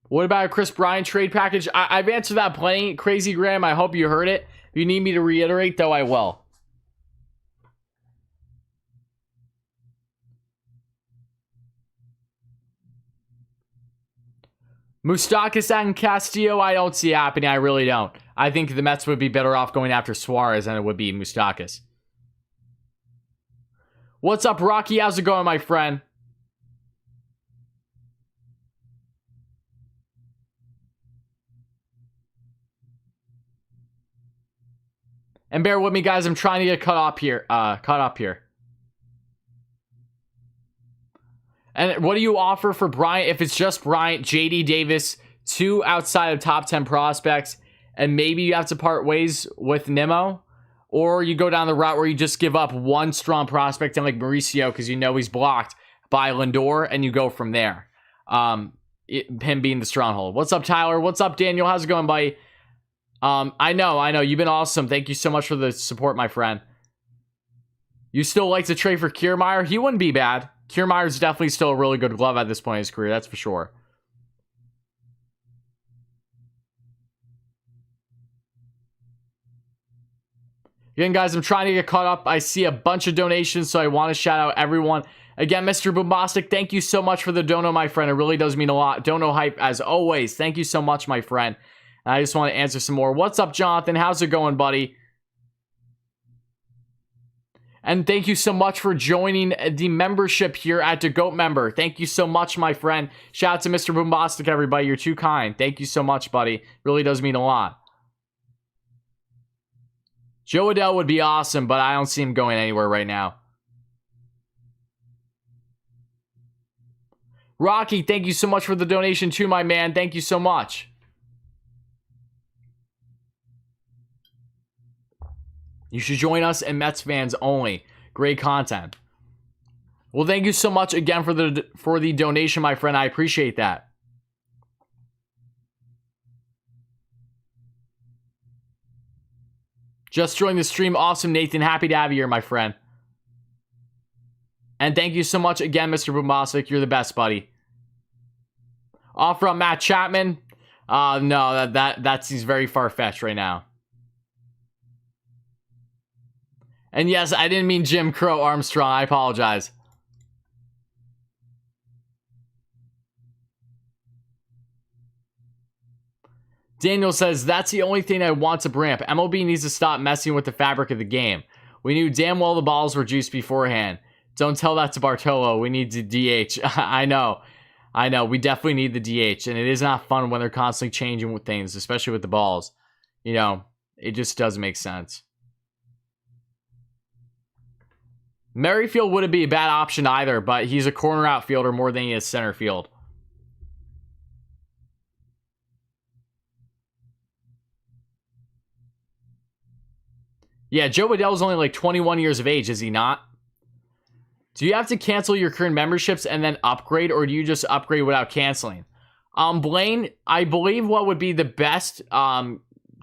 What about a Chris Bryant trade package? I've answered that plenty. Crazy Graham, I hope you heard it. If you need me to reiterate, though, I will. Moustakas and Castillo, I don't see happening. I really don't. I think the Mets would be better off going after Suarez than it would be Moustakas. What's up, Rocky? How's it going, my friend? And bear with me, guys. I'm trying to get caught up here. And what do you offer for Bryant? If it's just Bryant, JD Davis, 2 outside of top 10 prospects, and maybe you have to part ways with Nimmo, or you go down the route where you just give up 1 strong prospect and like Mauricio because you know he's blocked by Lindor, and you go from there. Him being the stronghold. What's up, Tyler? What's up, Daniel? How's it going, buddy? I know. You've been awesome. Thank you so much for the support, my friend. You still like to trade for Kiermaier? He wouldn't be bad. Kiermaier's definitely still a really good glove at this point in his career. That's for sure. Again, guys, I'm trying to get caught up. I see a bunch of donations, so I want to shout out everyone. Again, Mr. Boombastic, thank you so much for the dono, my friend. It really does mean a lot. Dono hype, as always. Thank you so much, my friend. I just want to answer some more. What's up, Jonathan? How's it going, buddy? And thank you so much for joining the membership here at the GOAT Member. Thank you so much, my friend. Shout out to Mr. Boombastic, everybody. You're too kind. Thank you so much, buddy. Really does mean a lot. Joe Adele would be awesome, but I don't see him going anywhere right now. Rocky, thank you so much for the donation too, my man. Thank you so much. You should join us and Mets fans only. Great content. Well, thank you so much again for the donation, my friend. I appreciate that. Just joined the stream. Awesome, Nathan. Happy to have you here, my friend. And thank you so much again, Mr. Bumasic. You're the best, buddy. Off from Matt Chapman. No, that seems very far-fetched right now. And yes, I didn't mean Jim Crow Armstrong. I apologize. Daniel says, that's the only thing I want to bring up. MLB needs to stop messing with the fabric of the game. We knew damn well the balls were juiced beforehand. Don't tell that to Bartolo. We need to DH. I know. We definitely need the DH. And it is not fun when they're constantly changing with things, especially with the balls. You know, it just doesn't make sense. Merrifield wouldn't be a bad option either, but he's a corner outfielder more than he is center field. Yeah, Joe Adell's only like 21 years of age, is he not? Do you have to cancel your current memberships and then upgrade, or do you just upgrade without canceling? Blaine, I believe what would be the best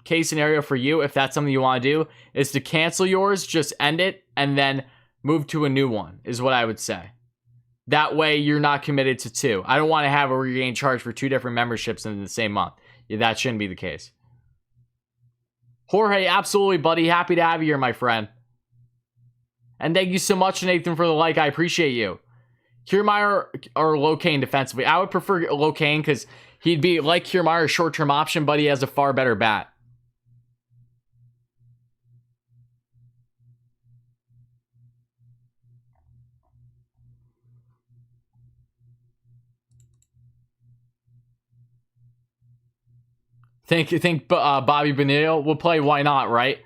case scenario for you, if that's something you want to do, is to cancel yours, just end it, and then move to a new one, is what I would say. That way, you're not committed to two. I don't want to have a regain charge for two different memberships in the same month. Yeah, that shouldn't be the case. Jorge, absolutely, buddy. Happy to have you here, my friend. And thank you so much, Nathan, for the like. I appreciate you. Kiermaier or Locane defensively. I would prefer Locane because he'd be like Kiermaier, a short-term option, but he has a far better bat. Think Bobby Bonilla will play? Why not, right?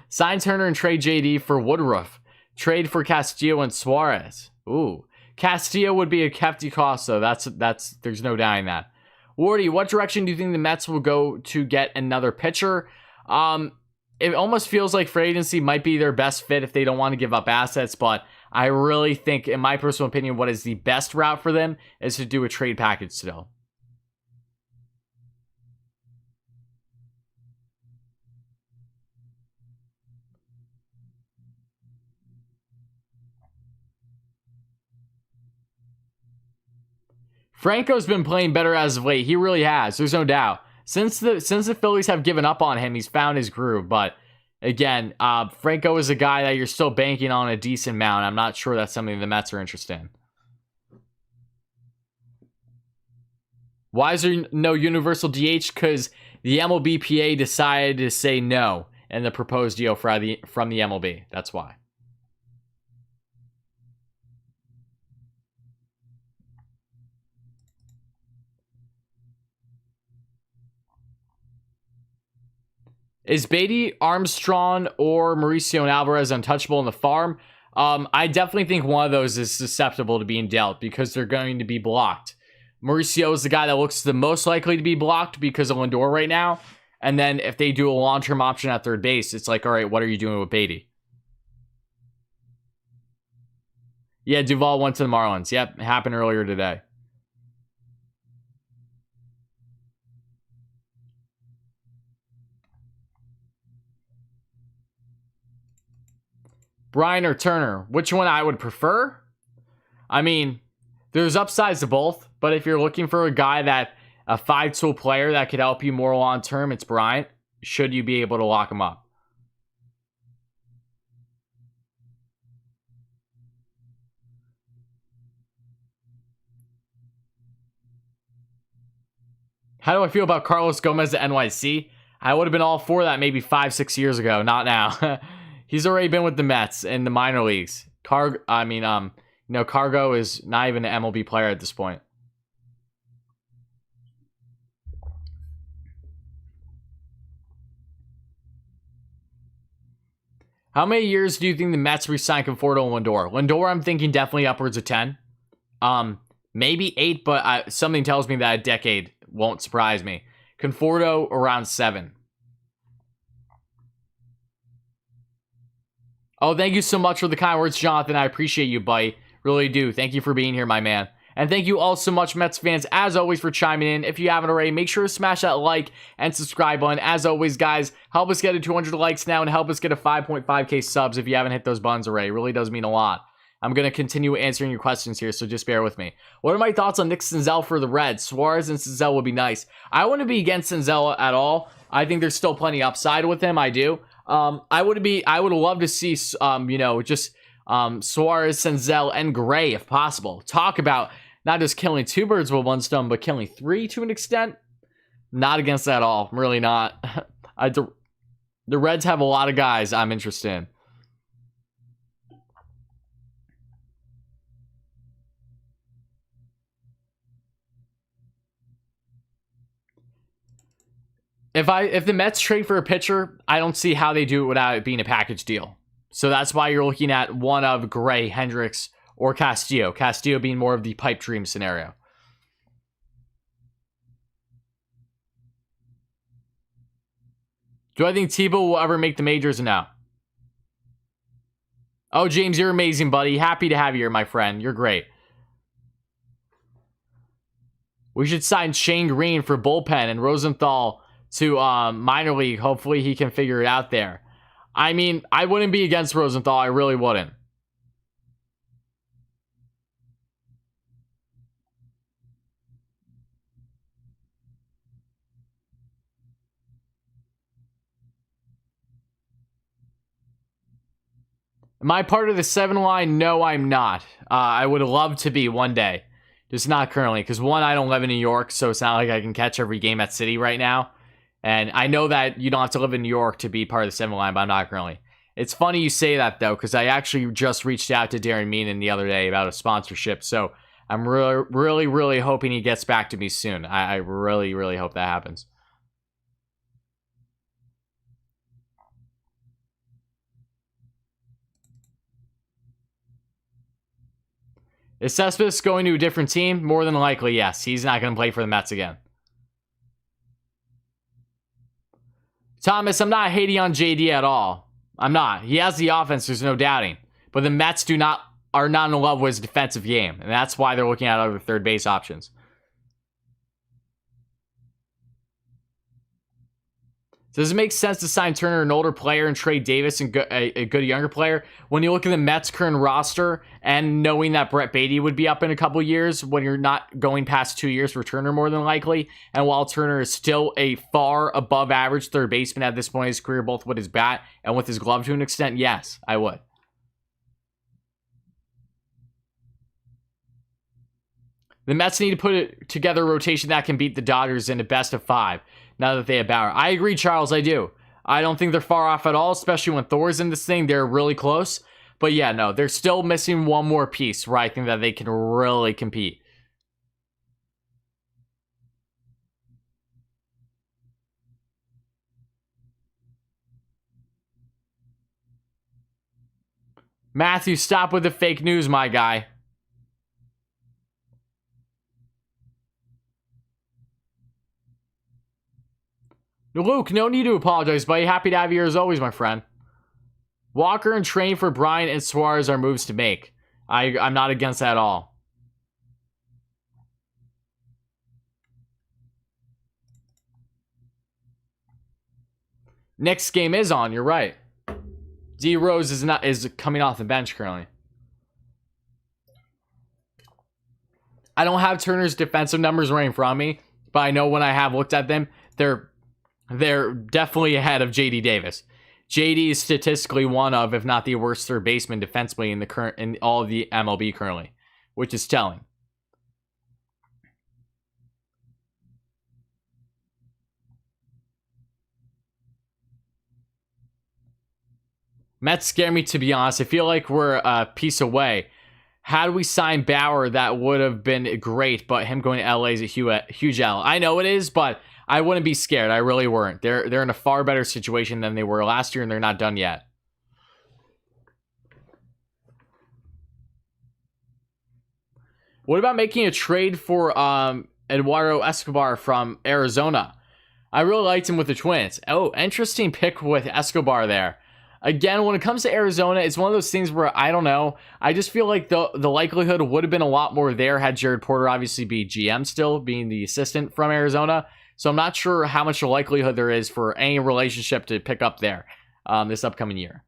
Sign Turner and trade JD for Woodruff. Trade for Castillo and Suarez. Ooh. Castillo would be a hefty cost, though. That's there's no denying that. Wardy, what direction do you think the Mets will go to get another pitcher? It almost feels like free agency might be their best fit if they don't want to give up assets, but I really think, in my personal opinion, what is the best route for them is to do a trade package still. Franco's been playing better as of late. He really has. There's no doubt. Since the Phillies have given up on him, he's found his groove. But again, Franco is a guy that you're still banking on a decent amount. I'm not sure that's something the Mets are interested in. Why is there no universal DH? Because the MLBPA decided to say no in the proposed deal from the MLB. That's why. Is Beatty, Armstrong, or Mauricio and Alvarez untouchable in the farm? I definitely think one of those is susceptible to being dealt because they're going to be blocked. Mauricio is the guy that looks the most likely to be blocked because of Lindor right now. And then if they do a long-term option at third base, it's like, all right, what are you doing with Beatty? Yeah, Duvall went to the Marlins. Yep, it happened earlier today. Bryant or Turner, which one I would prefer? I mean, there's upsides to both, but if you're looking for a guy a 5-tool player that could help you more long term, it's Bryant. Should you be able to lock him up? How do I feel about Carlos Gomez at NYC? I would have been all for that maybe 5-6 years ago. Not now. He's already been with the Mets in the minor leagues. Cargo is not even an MLB player at this point. How many years do you think the Mets re-sign Conforto and Lindor? Lindor, I'm thinking definitely upwards of 10. Maybe 8, but something tells me that a decade won't surprise me. Conforto around 7. Oh, thank you so much for the kind words, Jonathan. I appreciate you, buddy. Really do. Thank you for being here, my man. And thank you all so much, Mets fans, as always, for chiming in. If you haven't already, make sure to smash that like and subscribe button. As always, guys, help us get to 200 likes now and help us get to 5.5k subs if you haven't hit those buttons already. It really does mean a lot. I'm going to continue answering your questions here, so just bear with me. What are my thoughts on Nick Senzel for the Reds? Suarez and Senzel would be nice. I wouldn't be against Senzel at all. I think there's still plenty upside with him. I do. I would love to see, Suarez, Senzel, and Gray if possible. Talk about not just killing 2 birds with 1 stone, but killing 3 to an extent. Not against that at all. I'm really not. The Reds have a lot of guys I'm interested in. If the Mets trade for a pitcher, I don't see how they do it without it being a package deal. So that's why you're looking at one of Gray, Hendricks, or Castillo. Castillo being more of the pipe dream scenario. Do I think Tebow will ever make the majors? No. Oh, James, you're amazing, buddy. Happy to have you here, my friend. You're great. We should sign Shane Green for bullpen and Rosenthal to minor league. Hopefully he can figure it out there. I mean, I wouldn't be against Rosenthal. I really wouldn't. Am I part of the 7 line? No, I'm not. I would love to be one day. Just not currently. Because one, I don't live in New York, so it's not like I can catch every game at City right now. And I know that you don't have to live in New York to be part of the 7 line, but I'm not currently. It's funny you say that, though, because I actually just reached out to Darren Meenan the other day about a sponsorship. So I'm really hoping he gets back to me soon. I really hope that happens. Is Cespedes going to a different team? More than likely, yes. He's not going to play for the Mets again. Thomas, I'm not hating on JD at all. I'm not. He has the offense, there's no doubting. But the Mets are not in love with his defensive game. And that's why they're looking at other third base options. Does it make sense to sign Turner, an older player, and trade Davis, and a good younger player? When you look at the Mets' current roster and knowing that Brett Beatty would be up in a couple years, when you're not going past 2 years for Turner more than likely, and while Turner is still a far above average third baseman at this point in his career, both with his bat and with his glove to an extent, yes, I would. The Mets need to put together a rotation that can beat the Dodgers in a best of 5. Now that they have Bauer. I agree, Charles, I do. I don't think they're far off at all, especially when Thor's in this thing. They're really close. But yeah, no, they're still missing one more piece where I think that they can really compete. Matthew, stop with the fake news, my guy. Luke, no need to apologize, buddy. Happy to have you here as always, my friend. Walker and train for Bryant and Suarez are moves to make. I'm not against that at all. Next game is on, you're right. D Rose is coming off the bench currently. I don't have Turner's defensive numbers right in front of me, but I know when I have looked at them, they're definitely ahead of JD Davis. JD is statistically one of, if not the worst third baseman defensively in all of the MLB currently, which is telling. Mets scare me, to be honest. I feel like we're a piece away. Had we signed Bauer, that would have been great, but him going to LA is a huge L. I know it is, but I wouldn't be scared. I really weren't. They're in a far better situation than they were last year, and they're not done yet. What about making a trade for Eduardo Escobar from Arizona? I really liked him with the Twins. Oh, interesting pick with Escobar there. Again, when it comes to Arizona, it's one of those things where I don't know. I just feel like the likelihood would have been a lot more there had Jared Porter obviously be GM still, being the assistant from Arizona. So I'm not sure how much likelihood there is for any relationship to pick up there this upcoming year.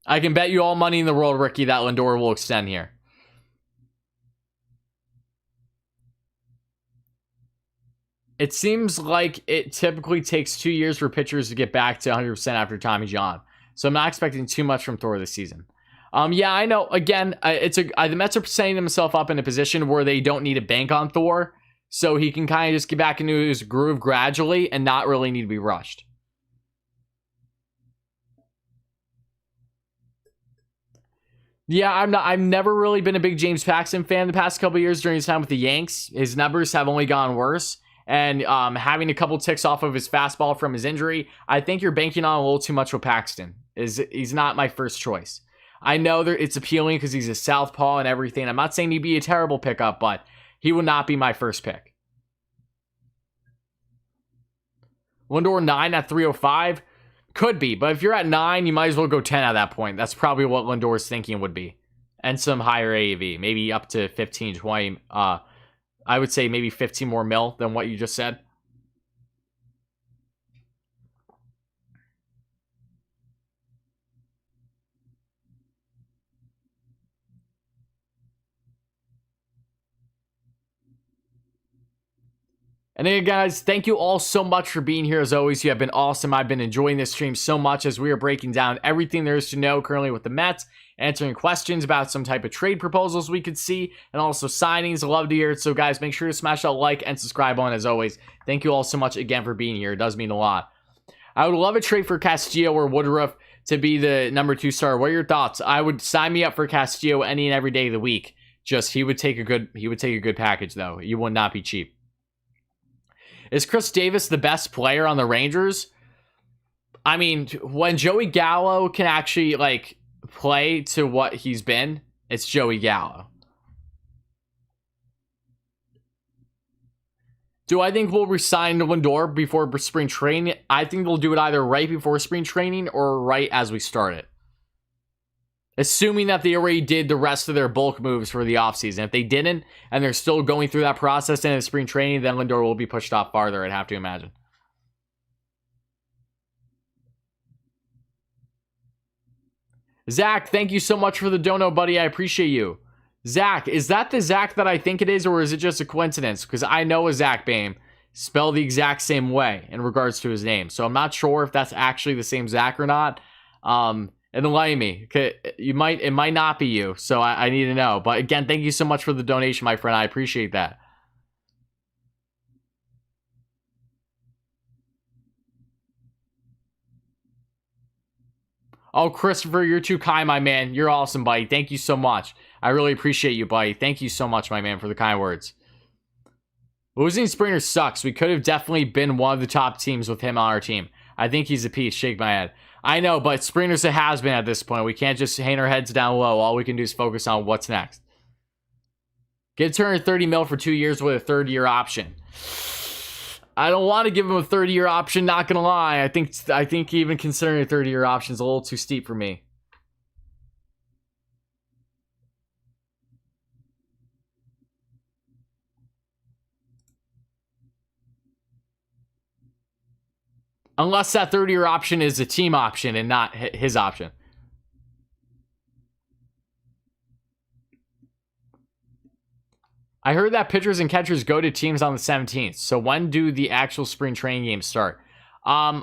I can bet you all money in the world, Ricky, that Lindor will extend here. It seems like it typically takes 2 years for pitchers to get back to 100% after Tommy John. So I'm not expecting too much from Thor this season. Yeah, I know. Again, the Mets are setting themselves up in a position where they don't need to bank on Thor. So he can kind of just get back into his groove gradually and not really need to be rushed. Yeah, I've never really been a big James Paxton fan the past couple of years during his time with the Yanks. His numbers have only gone worse. And having a couple ticks off of his fastball from his injury, I think you're banking on a little too much with Paxton. He's not my first choice. I know that it's appealing because he's a southpaw and everything. I'm not saying he'd be a terrible pickup, but he would not be my first pick. Lindor 9 at 305. Could be, but if you're at 9, you might as well go 10 at that point. That's probably what Lindor's thinking would be. And some higher AAV, maybe up to 15, 20. I would say maybe 15 more mil than what you just said. And again, guys, thank you all so much for being here. As always, you have been awesome. I've been enjoying this stream so much as we are breaking down everything there is to know currently with the Mets, answering questions about some type of trade proposals we could see, and also signings. I love to hear it. So, guys, make sure to smash that like and subscribe on. As always, thank you all so much again for being here. It does mean a lot. I would love a trade for Castillo or Woodruff to be the number 2 star. What are your thoughts? I would sign me up for Castillo any and every day of the week. Just he would take a good package though. He would not be cheap. Is Chris Davis the best player on the Rangers? I mean, when Joey Gallo can actually like play to what he's been, it's Joey Gallo. Do I think we'll resign Lindor before spring training? I think they'll do it either right before spring training or right as we start it. Assuming that they already did the rest of their bulk moves for the offseason. If they didn't, and they're still going through that process in the spring training, then Lindor will be pushed off farther, I'd have to imagine. Zach, thank you so much for the dono, buddy. I appreciate you. Zach, is that the Zach that I think it is, or is it just a coincidence? Because I know a Zach Bame spelled the exact same way in regards to his name. So I'm not sure if that's actually the same Zach or not. Enlighten me. It might not be you, so I need to know. But again, thank you so much for the donation, my friend. I appreciate that. Oh, Christopher, you're too kind, my man. You're awesome, buddy. Thank you so much. I really appreciate you, buddy. Thank you so much, my man, for the kind words. Losing Springer sucks. We could have definitely been one of the top teams with him on our team. I think he's a piece. Shake my head. I know, but Springer's a has-been at this point. We can't just hang our heads down low. All we can do is focus on what's next. Get Turner 30 mil for 2 years with a third-year option. I don't want to give him a third-year option, not going to lie. I think even considering a third-year option is a little too steep for me. Unless that 30-year option is a team option and not his option. I heard that pitchers and catchers go to teams on the 17th. So when do the actual spring training games start? I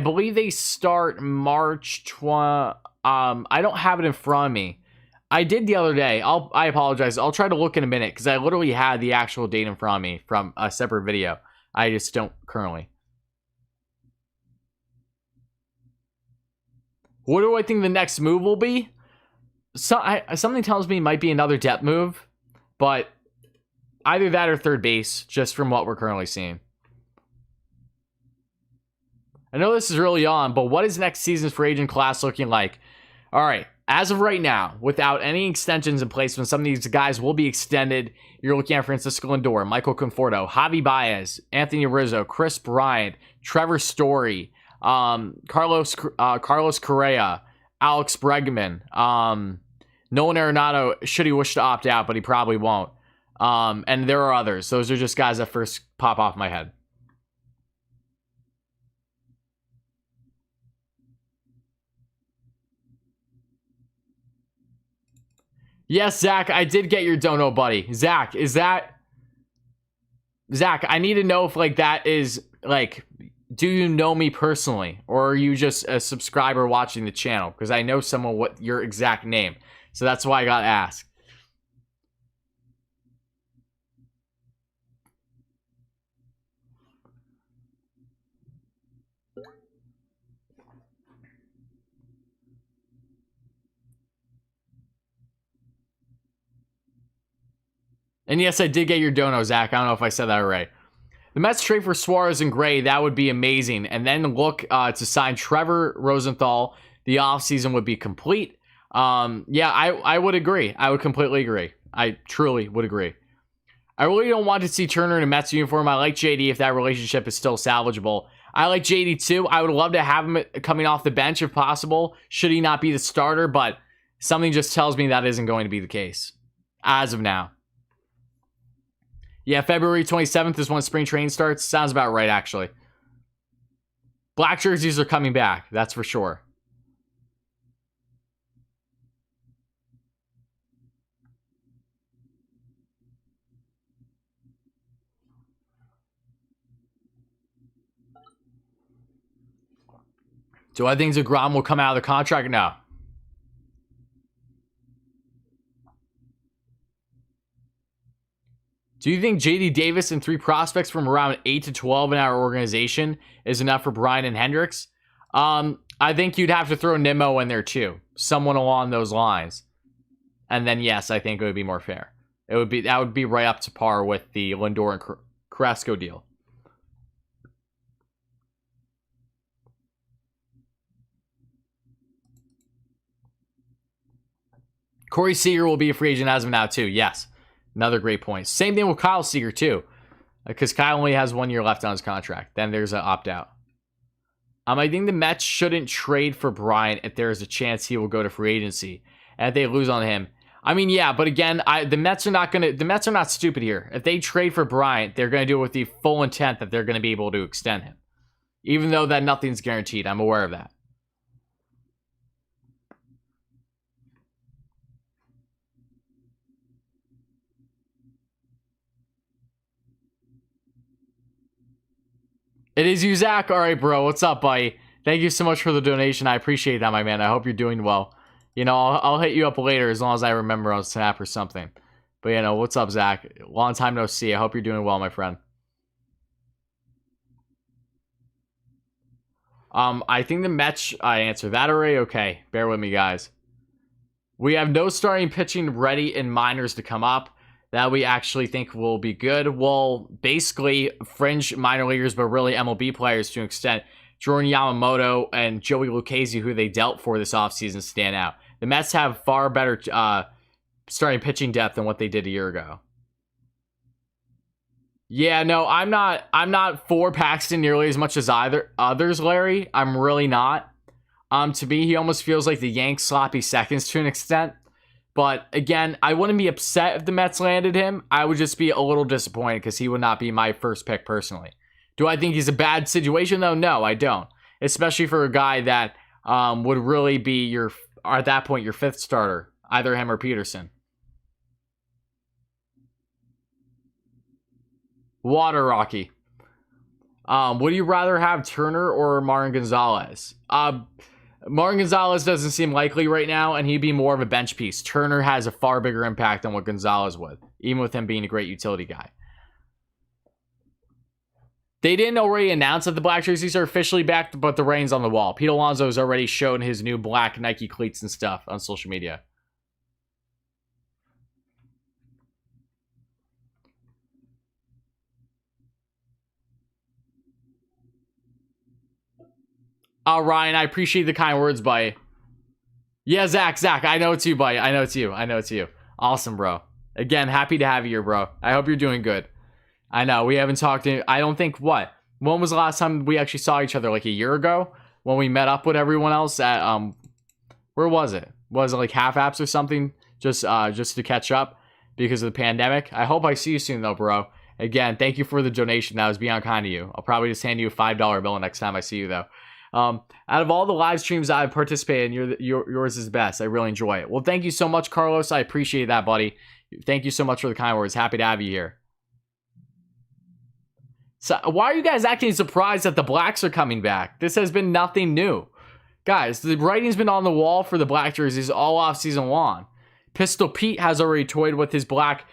believe they start March 20. I don't have it in front of me. I did the other day. I apologize. I'll try to look in a minute because I literally had the actual date in front of me from a separate video. I just don't currently. What do I think the next move will be? Something tells me it might be another depth move, but either that or third base, just from what we're currently seeing. I know this is early on, but what is next season's free agent class looking like? All right, As of right now, without any extensions in place, when some of these guys will be extended, you're looking at Francisco Lindor, Michael Conforto, Javi Baez, Anthony Rizzo, Chris Bryant, Trevor Story, Carlos Correa, Alex Bregman, Nolan Arenado, should he wish to opt out, but he probably won't. And there are others. Those are just guys that first pop off my head. Yes, Zach, I did get your dono, buddy. Zach, is that... Zach, I need to know if, like, that is, like, do you know me personally? Or are you just a subscriber watching the channel? Because I know someone what your exact name. So that's why I got asked. And yes, I did get your dono, Zach. I don't know if I said that right. The Mets trade for Suarez and Gray. That would be amazing. And then look to sign Trevor Rosenthal. The offseason would be complete. Yeah, I would agree. I would completely agree. I truly would agree. I really don't want to see Turner in a Mets uniform. I like JD if that relationship is still salvageable. I like JD too. I would love to have him coming off the bench if possible, should he not be the starter, but something just tells me that isn't going to be the case as of now. Yeah, February 27th is when spring training starts. Sounds about right, actually. Black jerseys are coming back, that's for sure. Do I think Degrom will come out of the contract? No. Do you think JD Davis and 3 prospects from around 8 to 12 in our organization is enough for Bryant and Hendricks? I think you'd have to throw Nimmo in there too. Someone along those lines. And then yes, I think it would be more fair. That would be right up to par with the Lindor and Carrasco deal. Corey Seager will be a free agent as of now too. Yes. Another great point. Same thing with Kyle Seager too. Because Kyle only has 1 year left on his contract. Then there's an opt-out. I think the Mets shouldn't trade for Bryant if there is a chance he will go to free agency. And if they lose on him. I mean, yeah, but again, the Mets are not stupid here. If they trade for Bryant, they're going to do it with the full intent that they're going to be able to extend him. Even though that nothing's guaranteed. I'm aware of that. It is you, Zach. All right, bro. What's up, buddy? Thank you so much for the donation. I appreciate that, my man. I hope you're doing well. You know, I'll hit you up later as long as I remember on Snap or something. But, you know, what's up, Zach? Long time no see. I hope you're doing well, my friend. I think the Mets... I answer that already? Okay. Bear with me, guys. We have no starting pitching ready in minors to come up that we actually think will be good. Well, basically, fringe minor leaguers, but really MLB players to an extent. Jordan Yamamoto and Joey Lucchesi, who they dealt for this offseason, stand out. The Mets have far better starting pitching depth than what they did a year ago. Yeah, no, I'm not for Paxton nearly as much as others, Larry. I'm really not. To me, he almost feels like the Yanks sloppy seconds to an extent. But again, I wouldn't be upset if the Mets landed him. I would just be a little disappointed because he would not be my first pick personally. Do I think he's a bad situation though? No, I don't. Especially for a guy that would really be at that point, your 5th starter. Either him or Peterson. Water Rocky. Would you rather have Turner or Martin Gonzalez? Martin Gonzalez doesn't seem likely right now, and he'd be more of a bench piece. Turner has a far bigger impact than what Gonzalez would, even with him being a great utility guy. They didn't already announce that the black jerseys are officially back, but the rain's on the wall. Pete Alonso has already shown his new black Nike cleats and stuff on social media. Ryan, I appreciate the kind words, buddy. Yeah, Zach, I know it's you, buddy. I know it's you. Awesome, bro. Again, happy to have you here, bro. I hope you're doing good. I know, we haven't talked in, I don't think, what? When was the last time we actually saw each other? Like a year ago? When we met up with everyone else at, where was it? Was it like half apps or something? Just to catch up because of the pandemic. I hope I see you soon though, bro. Again, thank you for the donation. That was beyond kind of you. I'll probably just hand you a $5 bill next time I see you though. Out of all the live streams I've participated in, yours is the best. I really enjoy it. Well, thank you so much, Carlos. I appreciate that, buddy. Thank you so much for the kind words. Happy to have you here. So why are you guys acting surprised that the Blacks are coming back? This has been nothing new. Guys, the writing's been on the wall for the black jerseys all off season long. Pistol Pete has already toyed with his black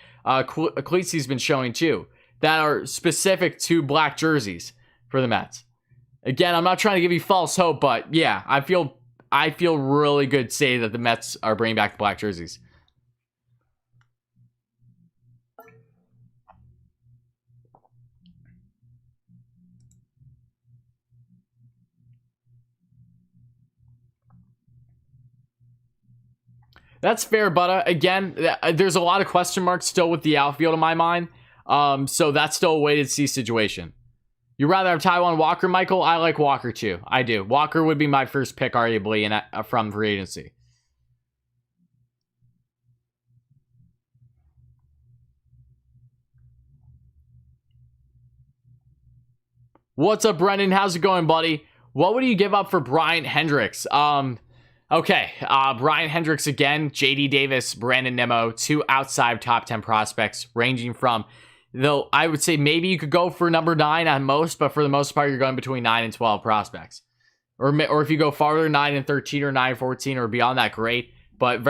cleats he's been showing too, that are specific to black jerseys for the Mets. Again, I'm not trying to give you false hope, but yeah, I feel really good to say that the Mets are bringing back the black jerseys. That's fair, but again, there's a lot of question marks still with the outfield in my mind. So that's still a wait-and-see situation. You rather have Taiwan Walker, Michael? I like Walker too. I do. Walker would be my first pick, arguably, from free agency. What's up, Brendan? How's it going, buddy? What would you give up for Bryant Hendricks? Okay, Bryant Hendricks again, JD Davis, Brandon Nimmo, two outside top 10 prospects, ranging from, though I would say maybe you could go for number 9 at most, but for the most part, you're going between 9 and 12 prospects. Or if you go farther, 9 and 13 or 9 and 14 or beyond that, great. But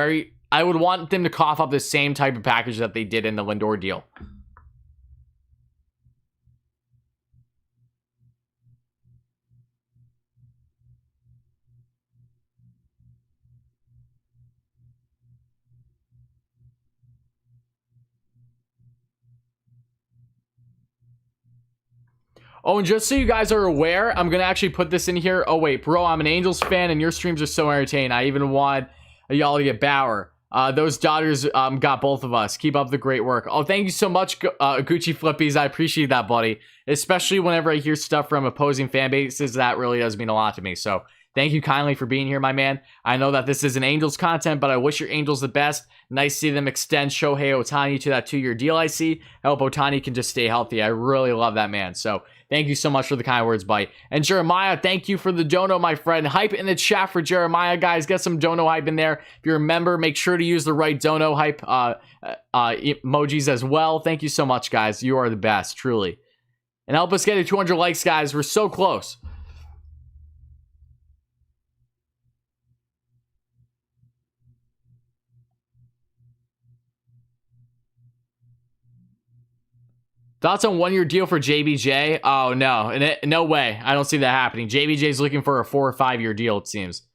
I would want them to cough up the same type of package that they did in the Lindor deal. Oh, and just so you guys are aware, I'm going to actually put this in here. Oh, wait, bro, I'm an Angels fan, and your streams are so entertaining. I even want y'all to get Bauer. Those Dodgers got both of us. Keep up the great work. Oh, thank you so much, Gucci Flippies. I appreciate that, buddy. Especially whenever I hear stuff from opposing fan bases, that really does mean a lot to me. So thank you kindly for being here, my man. I know that this isn't Angels content, but I wish your Angels the best. Nice to see them extend Shohei Ohtani to that 2-year deal I see. I hope Ohtani can just stay healthy. I really love that man. So thank you so much for the kind words, buddy. And Jeremiah, thank you for the dono, my friend. Hype in the chat for Jeremiah, guys. Get some dono hype in there. If you're a member, make sure to use the right dono hype emojis as well. Thank you so much, guys. You are the best, truly. And help us get to 200 likes, guys. We're so close. Thoughts on 1-year deal for JBJ? Oh, no. No way. I don't see that happening. JBJ's looking for a 4 or 5-year deal, it seems.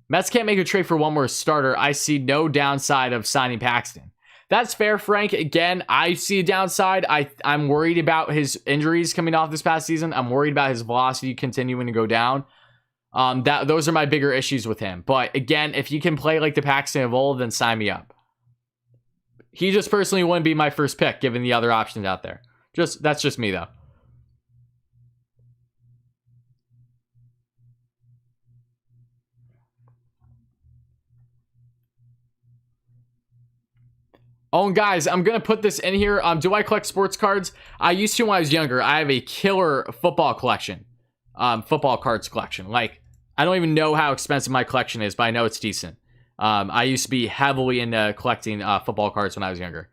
Mets can't make a trade for one more starter. I see no downside of signing Paxton. That's fair, Frank. Again, I see a downside. I'm worried about his injuries coming off this past season. I'm worried about his velocity continuing to go down. Those are my bigger issues with him. But again, if you can play like the Paxton of old, then sign me up. He just personally wouldn't be my first pick, given the other options out there. That's just me, though. Oh, and guys, I'm going to put this in here. Do I collect sports cards? I used to when I was younger. I have a killer football collection. Football cards collection. Like, I don't even know how expensive my collection is, but I know it's decent. I used to be heavily into collecting football cards when I was younger.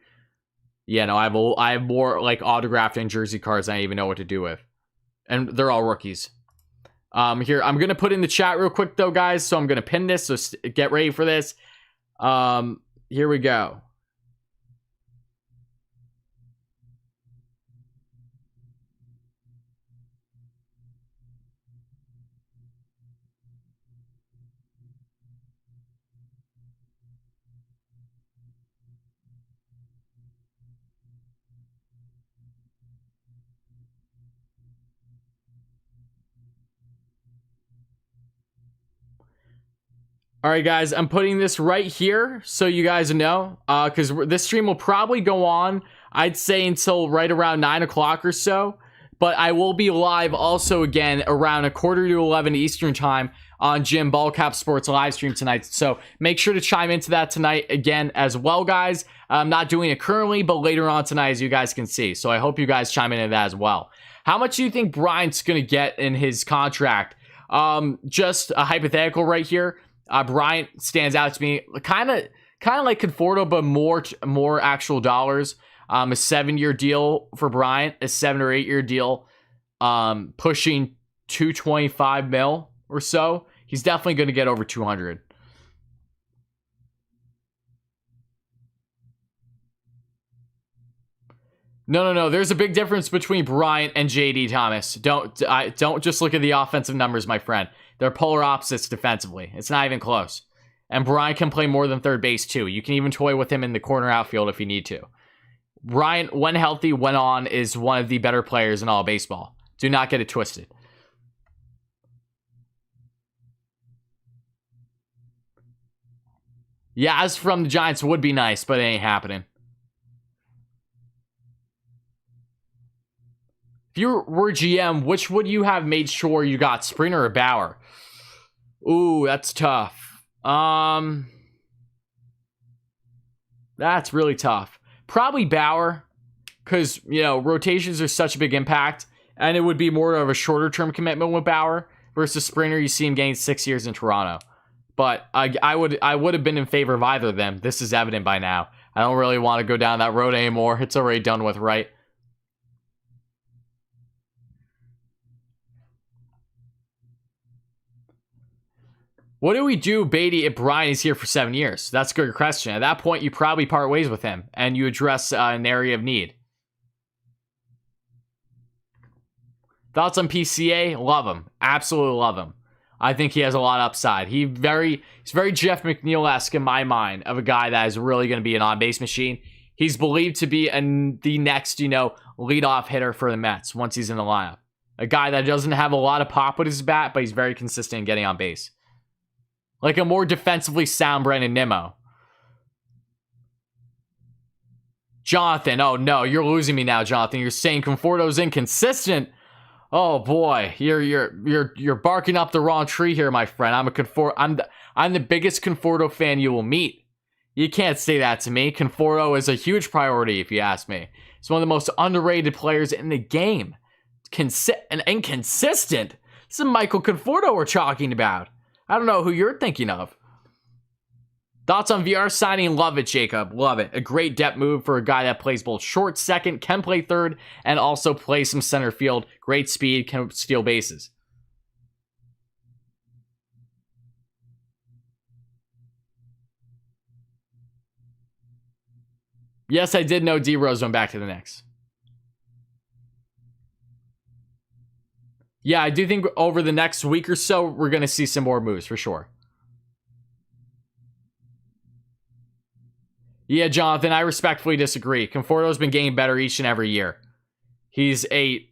Yeah, no, I have more like autographed and jersey cards than I even know what to do with. And they're all rookies. Here, I'm going to put in the chat real quick, though, guys. So I'm going to pin this, so get ready for this. Here we go. All right, guys, I'm putting this right here so you guys know, because this stream will probably go on, I'd say, until right around 9 o'clock or so. But I will be live also again around 10:45 Eastern time on Jim Ballcap Sports live stream tonight. So make sure to chime into that tonight again as well, guys. I'm not doing it currently, but later on tonight, as you guys can see. So I hope you guys chime into that as well. How much do you think Bryant's going to get in his contract? Just a hypothetical right here. Bryant stands out to me kind of like Conforto, but more actual dollars. A 7-year deal for Bryant, a 7 or 8 year deal, pushing 225 mil or so. He's definitely going to get over 200. No. There's a big difference between Bryant and JD Thomas. Don't just look at the offensive numbers, my friend. They're polar opposites defensively. It's not even close. And Bryant can play more than third base too. You can even toy with him in the corner outfield if you need to. Bryant, when healthy, when on, is one of the better players in all of baseball. Do not get it twisted. Yeah, as from the Giants would be nice, but it ain't happening. If you were GM, which would you have made sure you got, Springer or Bauer? Ooh, that's tough. That's really tough. Probably Bauer, because, rotations are such a big impact, and it would be more of a shorter-term commitment with Bauer versus Springer. You see him gain 6 years in Toronto. But I would have been in favor of either of them. This is evident by now. I don't really want to go down that road anymore. It's already done with, right? What do we do, Beatty, if Bryant is here for 7 years? That's a good question. At that point, you probably part ways with him, and you address an area of need. Thoughts on PCA? Love him. Absolutely love him. I think he has a lot of upside. He's very Jeff McNeil-esque in my mind, of a guy that is really going to be an on-base machine. He's believed to be the next, leadoff hitter for the Mets once he's in the lineup. A guy that doesn't have a lot of pop with his bat, but he's very consistent in getting on base. Like a more defensively sound Brandon Nimmo. Jonathan, oh no, you're losing me now, Jonathan. You're saying Conforto's inconsistent. Oh boy, you're barking up the wrong tree here, my friend. I'm the biggest Conforto fan you will meet. You can't say that to me. Conforto is a huge priority, if you ask me. He's one of the most underrated players in the game. And inconsistent. This is Michael Conforto we're talking about. I don't know who you're thinking of. Thoughts on VR signing? Love it, Jacob. Love it. A great depth move for a guy that plays both short, second, can play third, and also play some center field. Great speed, can steal bases. Yes, I did know D Rose went back to the Knicks. Yeah, I do think over the next week or so, we're going to see some more moves for sure. Yeah, Jonathan, I respectfully disagree. Conforto's been getting better each and every year. He's a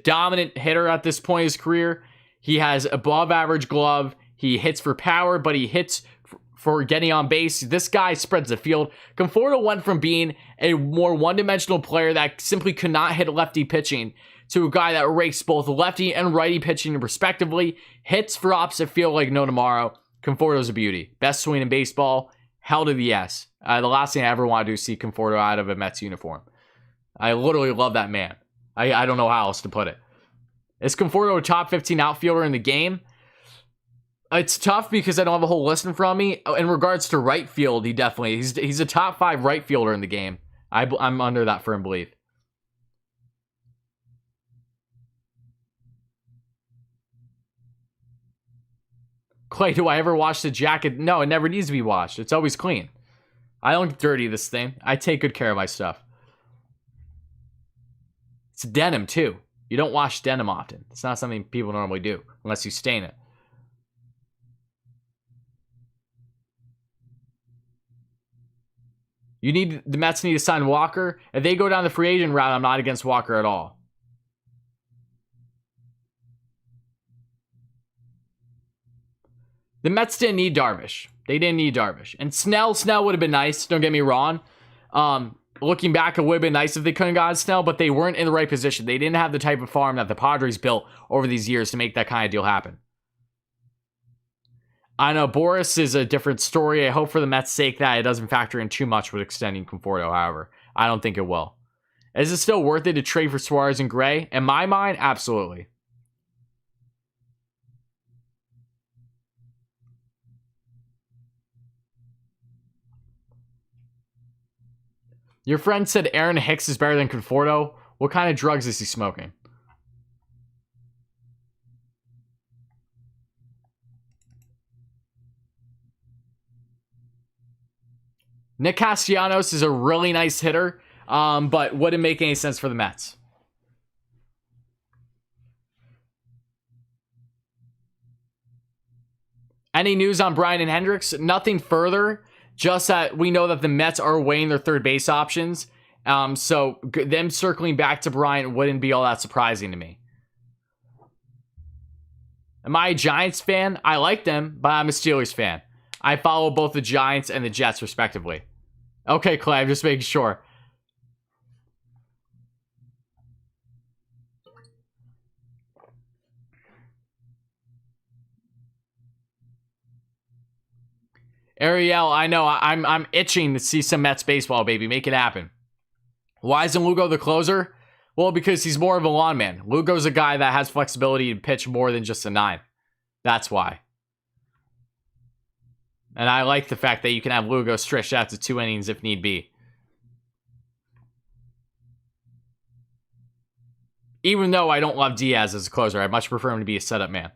dominant hitter at this point in his career. He has above average glove. He hits for power, but he hits for getting on base. This guy spreads the field. Conforto went from being a more one-dimensional player that simply could not hit lefty pitching to a guy that rakes both lefty and righty pitching respectively, hits for opposite field like no tomorrow. Conforto's a beauty. Best swing in baseball. Hell to the yes. The last thing I ever want to do is see Conforto out of a Mets uniform. I literally love that man. I don't know how else to put it. Is Conforto a top 15 outfielder in the game? It's tough because I don't have a whole list in front of me. In regards to right field, he's a top 5 right fielder in the game. I'm under that firm belief. Clay, do I ever wash the jacket? No, it never needs to be washed. It's always clean. I don't dirty this thing. I take good care of my stuff. It's denim, too. You don't wash denim often. It's not something people normally do, unless you stain it. The Mets need to sign Walker. If they go down the free agent route, I'm not against Walker at all. The Mets didn't need Darvish. They didn't need Darvish. And Snell would have been nice. Don't get me wrong. Looking back, it would have been nice if they couldn't have gotten Snell, but they weren't in the right position. They didn't have the type of farm that the Padres built over these years to make that kind of deal happen. I know Boris is a different story. I hope for the Mets' sake that it doesn't factor in too much with extending Conforto, however. I don't think it will. Is it still worth it to trade for Suarez and Gray? In my mind, absolutely. Your friend said Aaron Hicks is better than Conforto. What kind of drugs is he smoking? Nick Castellanos is a really nice hitter, but wouldn't make any sense for the Mets. Any news on Bryant and Hendricks? Nothing further. Just that we know that the Mets are weighing their third base options. So them circling back to Bryant wouldn't be all that surprising to me. Am I a Giants fan? I like them, but I'm a Steelers fan. I follow both the Giants and the Jets, respectively. Okay, Clay, I'm just making sure. Ariel, I know. I'm itching to see some Mets baseball, baby. Make it happen. Why isn't Lugo the closer? Well, because he's more of a lawn man. Lugo's a guy that has flexibility to pitch more than just a 9. That's why. And I like the fact that you can have Lugo stretched out to 2 innings if need be. Even though I don't love Diaz as a closer, I much prefer him to be a setup man.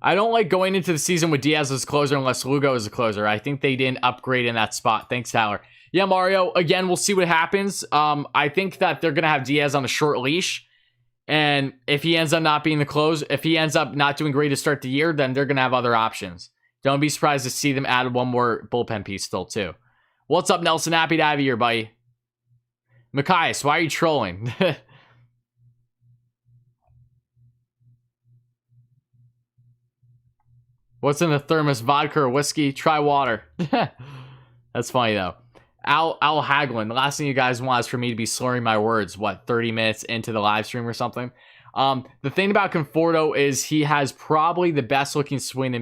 I don't like going into the season with Diaz as a closer unless Lugo is a closer. I think they didn't upgrade in that spot. Thanks, Tyler. Yeah, Mario, again, we'll see what happens. I think that they're going to have Diaz on a short leash. And if he ends up not being the close, if he ends up not doing great to start the year, then they're going to have other options. Don't be surprised to see them add one more bullpen piece still, too. What's up, Nelson? Happy to have you here, buddy. Machias, why are you trolling? What's in the thermos? Vodka or whiskey? Try water. That's funny, though. Al Haglin. The last thing you guys want is for me to be slurring my words, 30 minutes into the live stream or something? The thing about Conforto is he has probably the best looking swing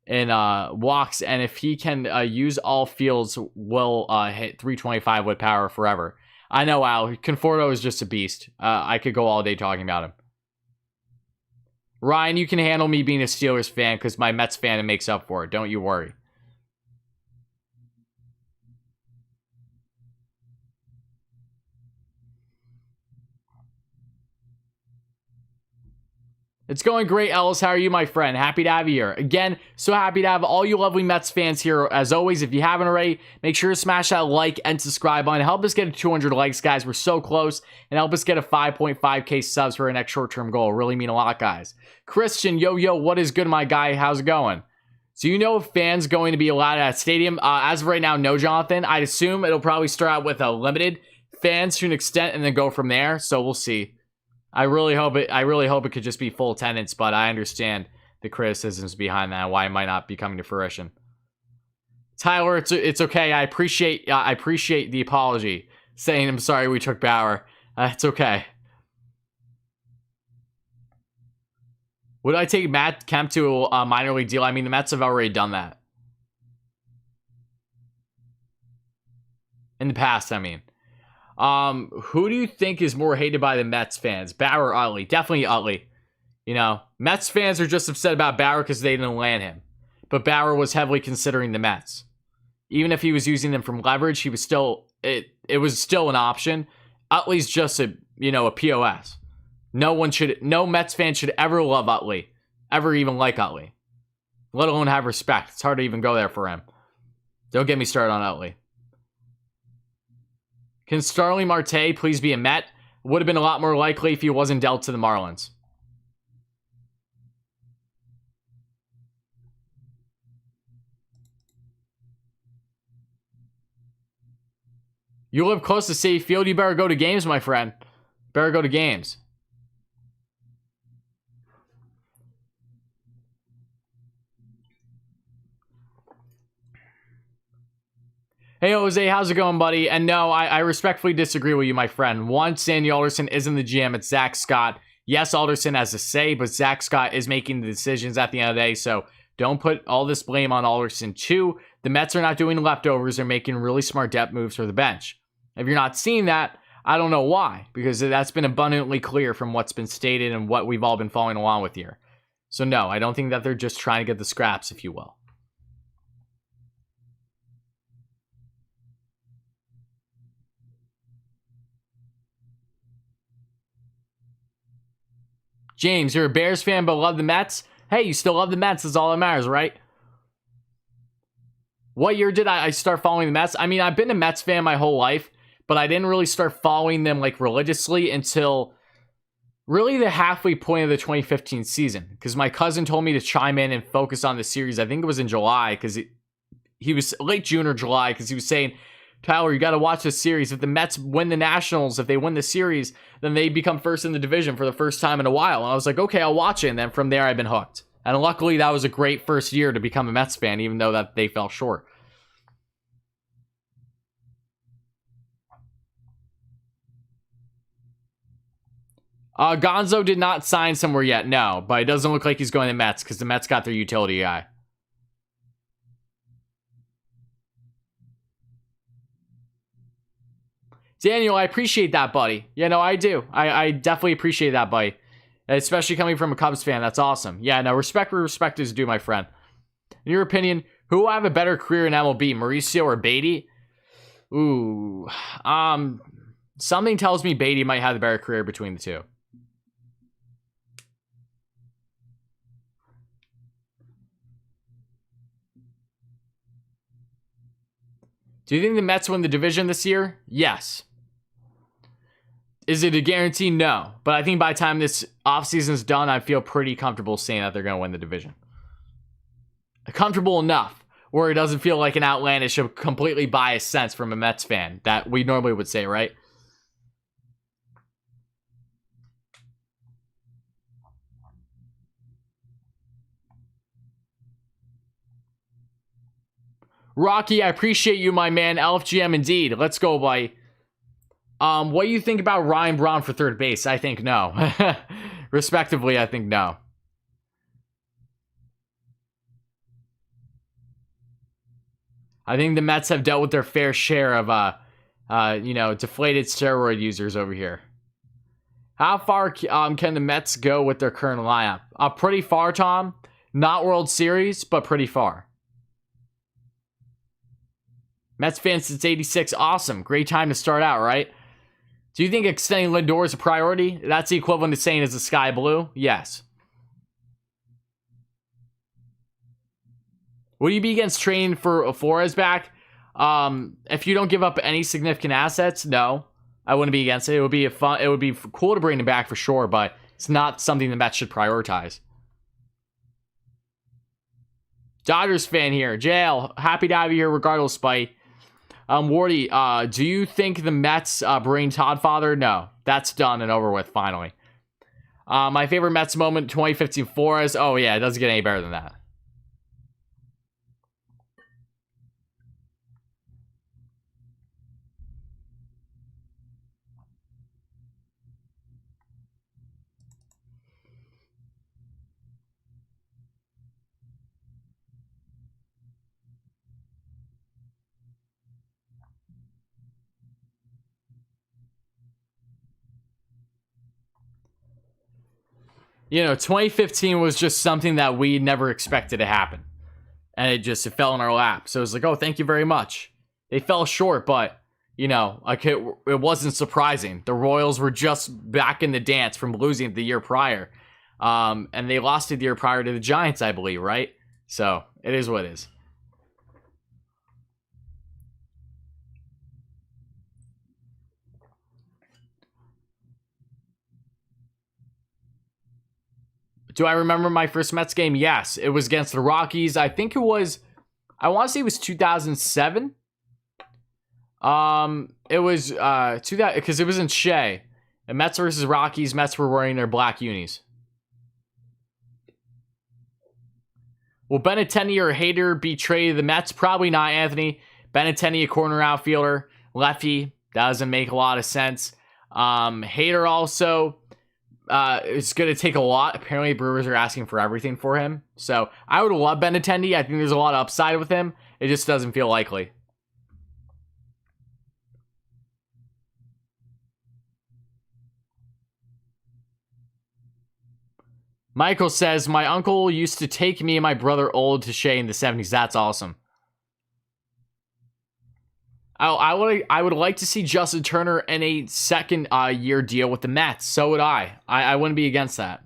in walks, and if he can use all fields, will hit 325 with power forever. I know, Al. Conforto is just a beast. I could go all day talking about him. Ryan, you can handle me being a Steelers fan because my Mets fan makes up for it. Don't you worry. It's going great, Ellis. How are you, my friend? Happy to have you here. Again, so happy to have all you lovely Mets fans here. As always, if you haven't already, make sure to smash that like and subscribe button. Help us get to 200 likes, guys. We're so close. And help us get a 5.5K subs for our next short-term goal. Really mean a lot, guys. Christian, yo, what is good, my guy? How's it going? So you know if fans going to be allowed at stadium? As of right now, no, Jonathan. I'd assume it'll probably start out with a limited fans to an extent and then go from there. So we'll see. I really hope it could just be full attendance, but I understand the criticisms behind that, why it might not be coming to fruition. Tyler, it's okay. I appreciate the apology, saying I'm sorry we took Bauer. It's okay. Would I take Matt Kemp to a minor league deal? I mean, the Mets have already done that in the past. I mean. Who do you think is more hated by the Mets fans? Bauer or Utley? Definitely Utley. You know, Mets fans are just upset about Bauer because they didn't land him. But Bauer was heavily considering the Mets. Even if he was using them from leverage, he was still it was still an option. Utley's just a POS. No Mets fan should ever love Utley. Ever even like Utley. Let alone have respect. It's hard to even go there for him. Don't get me started on Utley. Can Starling Marte please be a Met? Would have been a lot more likely if he wasn't dealt to the Marlins. You live close to Citi Field, you better go to games, my friend. Better go to games. Hey, Jose, how's it going, buddy? And no, I respectfully disagree with you, my friend. One, Sandy Alderson isn't the GM. It's Zach Scott. Yes, Alderson has a say, but Zach Scott is making the decisions at the end of the day, so don't put all this blame on Alderson. Two, the Mets are not doing leftovers. They're making really smart depth moves for the bench. If you're not seeing that, I don't know why, because that's been abundantly clear from what's been stated and what we've all been following along with here. So no, I don't think that they're just trying to get the scraps, if you will. James, you're a Bears fan but love the Mets? Hey, you still love the Mets. That's all that matters, right? What year did I start following the Mets? I mean, I've been a Mets fan my whole life, but I didn't really start following them like religiously until really the halfway point of the 2015 season. Because my cousin told me to chime in and focus on the series. I think it was in July, because he was late June or July, because he was saying, Tyler, you got to watch this series. If the Mets win the Nationals, if they win the series, then they become first in the division for the first time in a while. And I was like, okay, I'll watch it. And then from there, I've been hooked. And luckily, that was a great first year to become a Mets fan, even though that they fell short. Gonzo did not sign somewhere yet, no. But it doesn't look like he's going to the Mets because the Mets got their utility guy. Daniel, I appreciate that, buddy. Yeah, no, I do. I definitely appreciate that, buddy. Especially coming from a Cubs fan. That's awesome. Yeah, no, respect where respect is due, my friend. In your opinion, who will have a better career in MLB, Mauricio or Beatty? Ooh. Something tells me Beatty might have the better career between the two. Do you think the Mets win the division this year? Yes. Is it a guarantee? No. But I think by the time this offseason is done, I feel pretty comfortable saying that they're going to win the division. Comfortable enough where it doesn't feel like an outlandish, completely biased sense from a Mets fan that we normally would say, right? Rocky, I appreciate you, my man. LFGM indeed. Let's go, buddy. What do you think about Ryan Braun for third base? I think no. Respectively, I think no. I think the Mets have dealt with their fair share of, deflated steroid users over here. How far can the Mets go with their current lineup? Pretty far, Tom. Not World Series, but pretty far. Mets fans since 86. Awesome. Great time to start out, right? Do you think extending Lindor is a priority? That's the equivalent to saying is the sky blue? Yes. Would you be against trading for Suarez back? If you don't give up any significant assets, no. I wouldn't be against it. It would be cool to bring him back for sure, but it's not something the Mets should prioritize. Dodgers fan here. JL, happy to have you here regardless, Spite. Wardy, do you think the Mets bring Todd Father? No, that's done and over with, finally. My favorite Mets moment, 2015 Suarez. Oh, yeah, it doesn't get any better than that. You know, 2015 was just something that we never expected to happen. And it fell in our lap. So it was like, oh, thank you very much. They fell short, but, you know, like it wasn't surprising. The Royals were just back in the dance from losing the year prior. And they lost it the year prior to the Giants, I believe, right? So it is what it is. Do I remember my first Mets game? Yes. It was against the Rockies. I think it was, I want to say it was 2007. It was, because it was in Shea. And Mets versus Rockies. Mets were wearing their black unis. Will Benintendi or Hader be traded to the Mets? Probably not, Anthony. Benintendi, a corner outfielder. Lefty, doesn't make a lot of sense. Hader also is going to take a lot. Apparently, Brewers are asking for everything for him. So I would love Benintendi. I think there's a lot of upside with him. It just doesn't feel likely. Michael says, my uncle used to take me and my brother Old to Shea in the 70s. That's awesome. I would like to see Justin Turner in a second year deal with the Mets. So would I. I wouldn't be against that.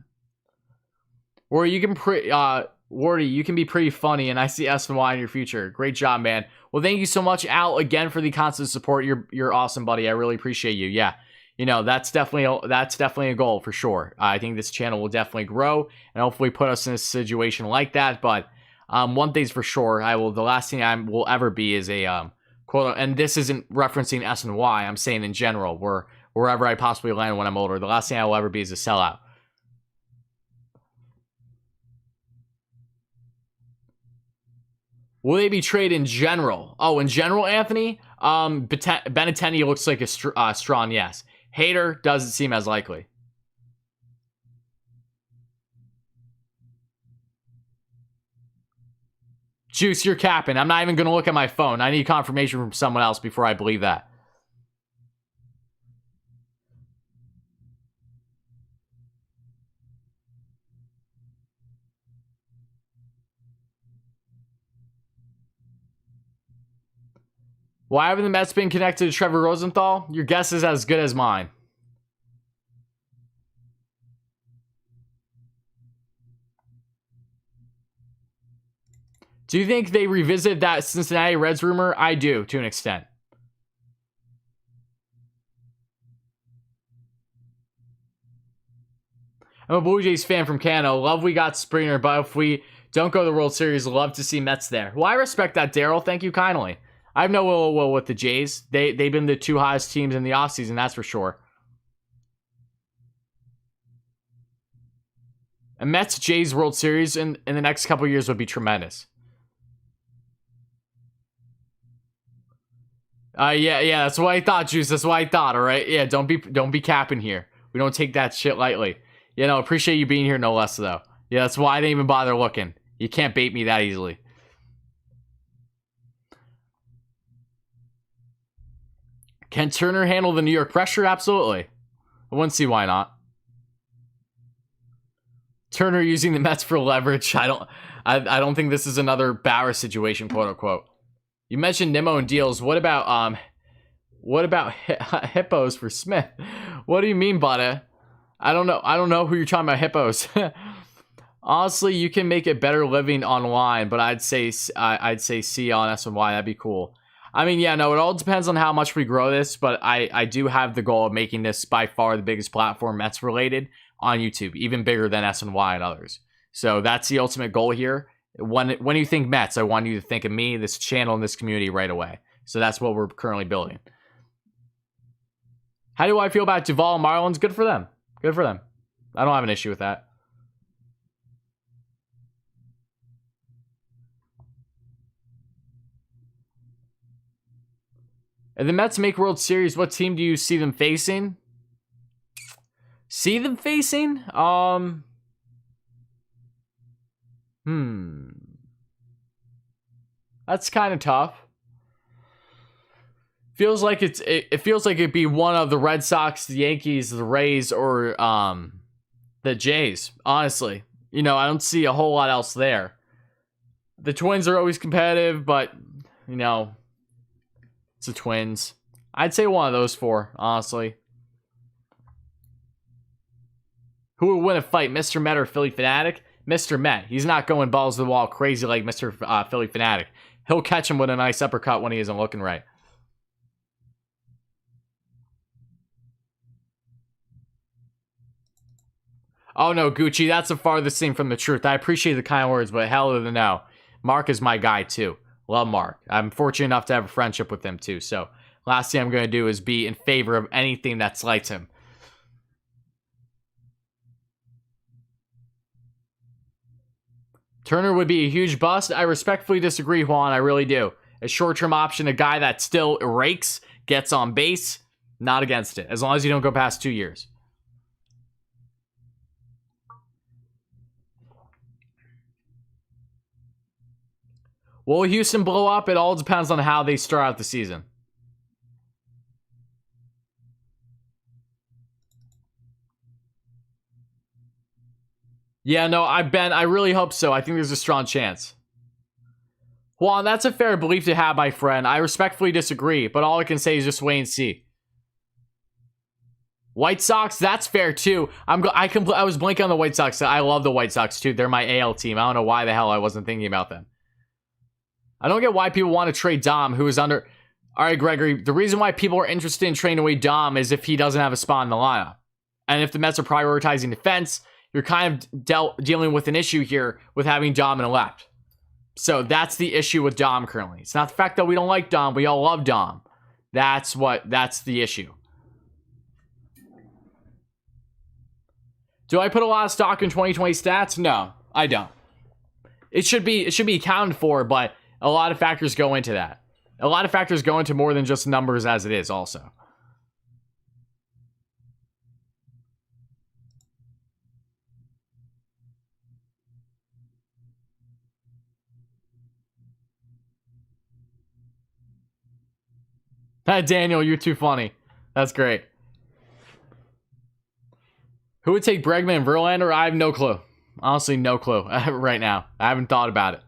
Or you can Wardy, you can be pretty funny, and I see S&Y in your future. Great job, man. Well, thank you so much, Al, again for the constant support. You're awesome, buddy. I really appreciate you. Yeah. You know, that's definitely a goal for sure. I think this channel will definitely grow and hopefully put us in a situation like that. But one thing's for sure, the last thing I will ever be is a quote. And this isn't referencing S&Y. I'm saying in general, wherever I possibly land when I'm older, the last thing I will ever be is a sellout. Will they be traded in general? Oh, in general, Anthony. Benintendi looks like a strong yes. Hader doesn't seem as likely. Juice, you're capping. I'm not even going to look at my phone. I need confirmation from someone else before I believe that. Why haven't the Mets been connected to Trevor Rosenthal? Your guess is as good as mine. Do you think they revisit that Cincinnati Reds rumor? I do, to an extent. I'm a Blue Jays fan from Canada. Love we got Springer, but if we don't go to the World Series, love to see Mets there. Well, I respect that, Daryl. Thank you kindly. I have no ill will with the Jays. They've been the two highest teams in the offseason, that's for sure. A Mets-Jays World Series in the next couple years would be tremendous. Yeah, that's what I thought, Juice. That's what I thought, all right? Yeah, don't be capping here. We don't take that shit lightly. You know, appreciate you being here no less, though. Yeah, that's why I didn't even bother looking. You can't bait me that easily. Can Turner handle the New York pressure? Absolutely. I wouldn't see why not. Turner using the Mets for leverage. I don't think this is another Bauer situation, quote unquote. You mentioned Nimmo and deals. What about hippos for Smith? What do you mean, Bada? I don't know who you're talking about, hippos. Honestly, you can make a better living online, but I'd say see on S&Y. That'd be cool. I mean, yeah, no, it all depends on how much we grow this, but I do have the goal of making this by far the biggest platform Mets related on YouTube, even bigger than S&Y and others. So that's the ultimate goal here. When you think Mets, I want you to think of me, this channel, and this community right away. So that's what we're currently building. How do I feel about Duvall and Marlins? Good for them. Good for them. I don't have an issue with that. If the Mets make World Series, what team do you see them facing? See them facing? That's kind of tough. Feels like it feels like it'd be one of the Red Sox, the Yankees, the Rays, or the Jays. Honestly, you know, I don't see a whole lot else there. The Twins are always competitive, but you know, it's the Twins. I'd say one of those four, honestly. Who would win a fight, Mr. Met or Philly Fanatic? Mr. Met. He's not going balls to the wall crazy like Mr. Philly Fanatic. He'll catch him with a nice uppercut when he isn't looking right. Oh no, Gucci, that's the farthest thing from the truth. I appreciate the kind words, but hell to the no. Mark is my guy too. Love Mark. I'm fortunate enough to have a friendship with him too. So last thing I'm going to do is be in favor of anything that slights him. Turner would be a huge bust. I respectfully disagree, Juan. I really do. A short-term option, a guy that still rakes, gets on base, not against it, as long as you don't go past 2 years. Will Houston blow up? It all depends on how they start out the season. Yeah, no, I really hope so. I think there's a strong chance. Juan, that's a fair belief to have, my friend. I respectfully disagree, but all I can say is just wait and see. White Sox, that's fair too. I was blanking on the White Sox. I love the White Sox too. They're my AL team. I don't know why the hell I wasn't thinking about them. I don't get why people want to trade Dom, who is under... All right, Gregory, the reason why people are interested in trading away Dom is if he doesn't have a spot in the lineup. And if the Mets are prioritizing defense, you're kind of dealing with an issue here with having Dom in the left. So that's the issue with Dom currently. It's not the fact that we don't like Dom. We all love Dom. That's the issue. Do I put a lot of stock in 2020 stats? No, I don't. It should be accounted for, but a lot of factors go into that. A lot of factors go into more than just numbers as it is also. Daniel, you're too funny. That's great. Who would take Bregman and Verlander? I have no clue. Honestly, no clue right now. I haven't thought about it.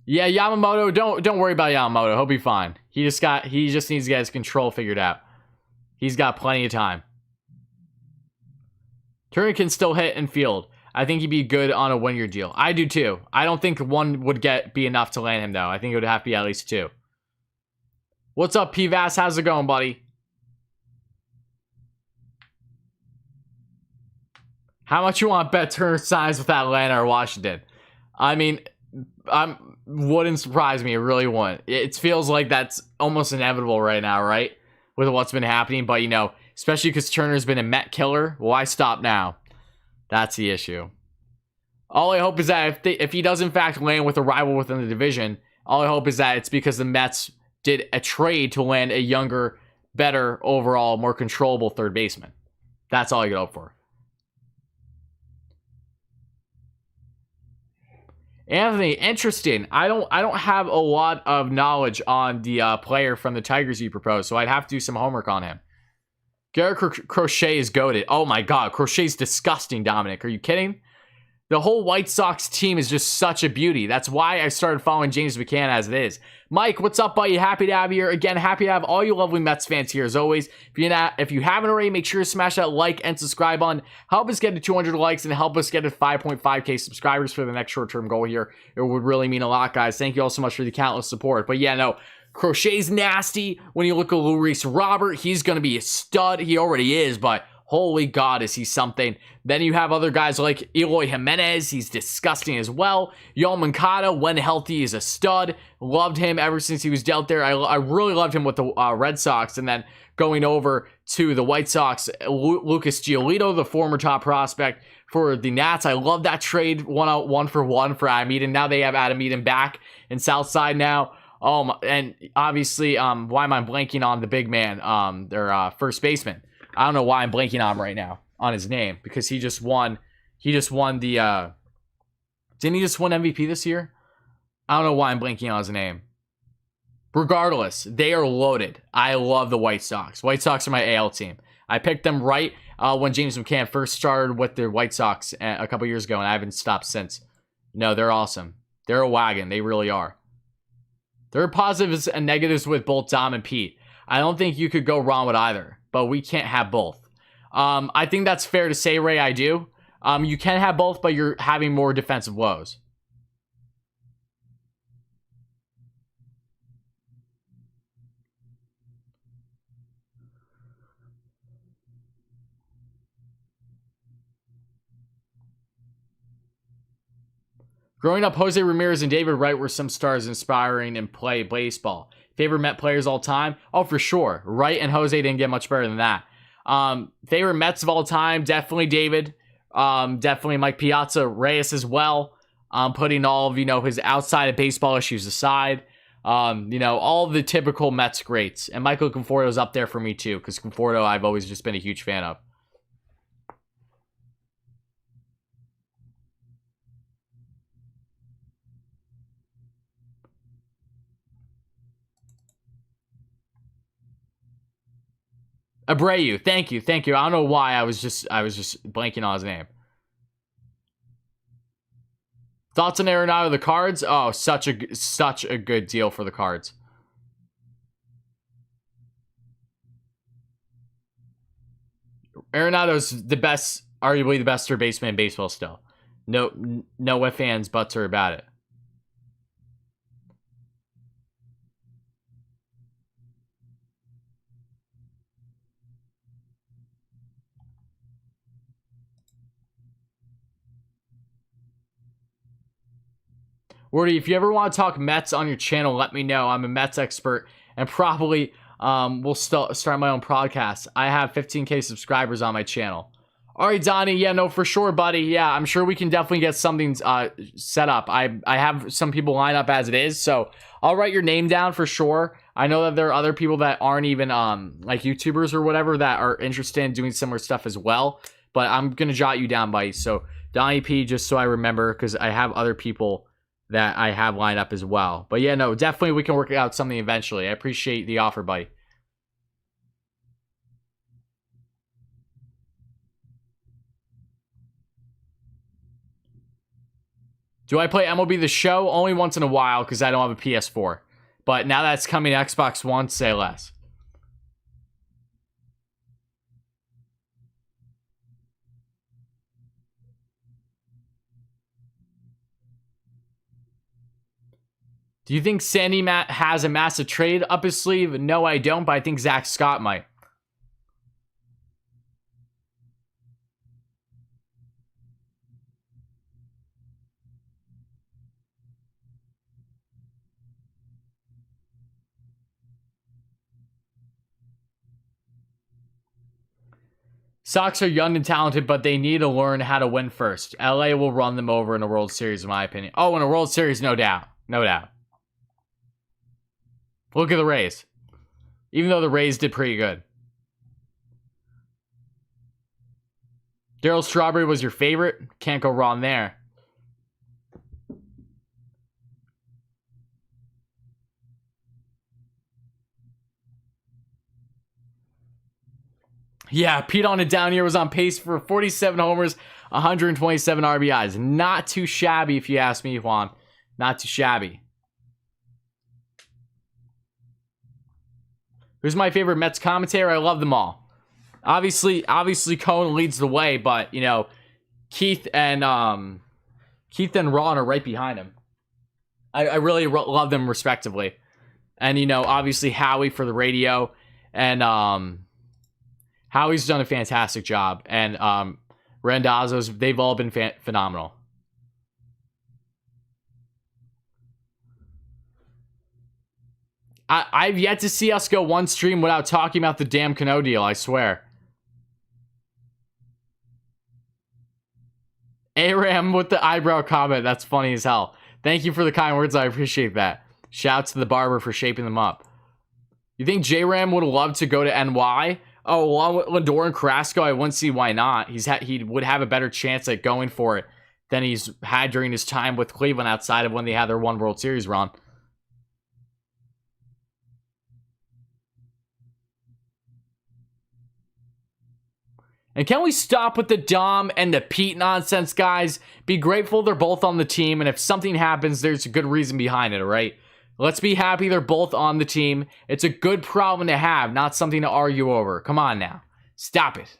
Yeah, Yamamoto, don't worry about Yamamoto. He'll be fine. He just needs to get his control figured out. He's got plenty of time. Turner can still hit and field. I think he'd be good on a one-year deal. I do too. I don't think one would be enough to land him though. I think it would have to be at least 2. What's up, PVAS? How's it going, buddy? How much you want to bet Turner signs with Atlanta or Washington? I mean, wouldn't surprise me. It really wouldn't. It feels like that's almost inevitable right now, right? With what's been happening. But, you know, especially because Turner's been a Met killer. Why stop now? That's the issue. All I hope is that if he does, in fact, land with a rival within the division, all I hope is that it's because the Mets did a trade to land a younger, better, overall, more controllable third baseman. That's all you can hope for. Anthony, interesting. I don't have a lot of knowledge on the player from the Tigers you proposed, so I'd have to do some homework on him. Garrett Crochet is goated. Oh my God, Crochet's disgusting, Dominic. Are you kidding? The whole White Sox team is just such a beauty. That's why I started following James McCann as it is. Mike, what's up, buddy? Happy to have you here. Again, happy to have all you lovely Mets fans here as always. If you haven't already, make sure to smash that like and subscribe button. Help us get to 200 likes and help us get to 5.5k subscribers for the next short-term goal here. It would really mean a lot, guys. Thank you all so much for the countless support. But yeah, no, Crochet's nasty. When you look at Luis Robert, he's going to be a stud. He already is, but holy God, is he something. Then you have other guys like Eloy Jimenez. He's disgusting as well. Yoel Moncada, when healthy, is a stud. Loved him ever since he was dealt there. I really loved him with the Red Sox. And then going over to the White Sox, Lucas Giolito, the former top prospect for the Nats. I love that trade, one for Adam Eaton. Now they have Adam Eaton back in Southside now. And obviously, why am I blanking on the big man, their first baseman? I don't know why I'm blanking on him right now on his name, because he just won the didn't he just win MVP this year? I don't know why I'm blanking on his name. Regardless, they are loaded. I love the White Sox. White Sox are my AL team. I picked them right when James McCann first started with the White Sox a couple years ago, and I haven't stopped since. No, they're awesome. They're a wagon. They really are. There are positives and negatives with both Dom and Pete. I don't think you could go wrong with either, but we can't have both. I think that's fair to say, Ray. I do. You can have both, but you're having more defensive woes. Growing up, Jose Ramirez and David Wright were some stars inspiring and play baseball. Favorite Met players all time? Oh, for sure. Wright and Jose didn't get much better than that. Favorite Mets of all time? Definitely David. Definitely Mike Piazza, Reyes as well. Putting all of, his outside of baseball issues aside. All of the typical Mets greats. And Michael Conforto's up there for me too, because Conforto I've always just been a huge fan of. Abreu, thank you. I don't know why I was just blanking on his name. Thoughts on Arenado, the Cards? Oh, such a good deal for the Cards. Arenado's the best, arguably the best third baseman in baseball still. No ifs, ands, buts are about it. Wordy, if you ever want to talk Mets on your channel, let me know. I'm a Mets expert, and probably will start my own podcast. I have 15K subscribers on my channel. All right, Donnie. Yeah, no, for sure, buddy. Yeah, I'm sure we can definitely get something set up. I have some people lined up as it is, so I'll write your name down for sure. I know that there are other people that aren't even like YouTubers or whatever that are interested in doing similar stuff as well, but I'm going to jot you down, buddy. So Donnie P, just so I remember, because I have other people that I have lined up as well. But yeah, no, definitely we can work out something eventually. I appreciate the offer, buddy. Do I play MLB The Show? Only once in a while because I don't have a PS4. But now that's coming to Xbox One, say less. Do you think Sandy Matt has a massive trade up his sleeve? No, I don't, but I think Zach Scott might. Sox are young and talented, but they need to learn how to win first. LA will run them over in a World Series, in my opinion. Oh, in a World Series, no doubt. No doubt. Look at the Rays. Even though the Rays did pretty good. Darryl Strawberry was your favorite? Can't go wrong there. Yeah, Pete on a down year was on pace for 47 homers, 127 RBIs. Not too shabby, if you ask me, Juan. Not too shabby. Who's my favorite Mets commentator? I love them all. Obviously, Cohen leads the way, but Keith and Ron are right behind him. I really love them respectively, and obviously Howie for the radio, and Howie's done a fantastic job, and Randazzo's, they've all been phenomenal. I've yet to see us go one stream without talking about the damn Cano deal, I swear. Aram with the eyebrow comment, that's funny as hell. Thank you for the kind words, I appreciate that. Shouts to the barber for shaping them up. You think J-Ram would love to go to NY? Oh, along with Lindor and Carrasco, I wouldn't see why not. He would have a better chance at going for it than he's had during his time with Cleveland outside of when they had their one World Series run. And can we stop with the Dom and the Pete nonsense, guys? Be grateful they're both on the team, and if something happens, there's a good reason behind it, all right? Let's be happy they're both on the team. It's a good problem to have, not something to argue over. Come on now. Stop it.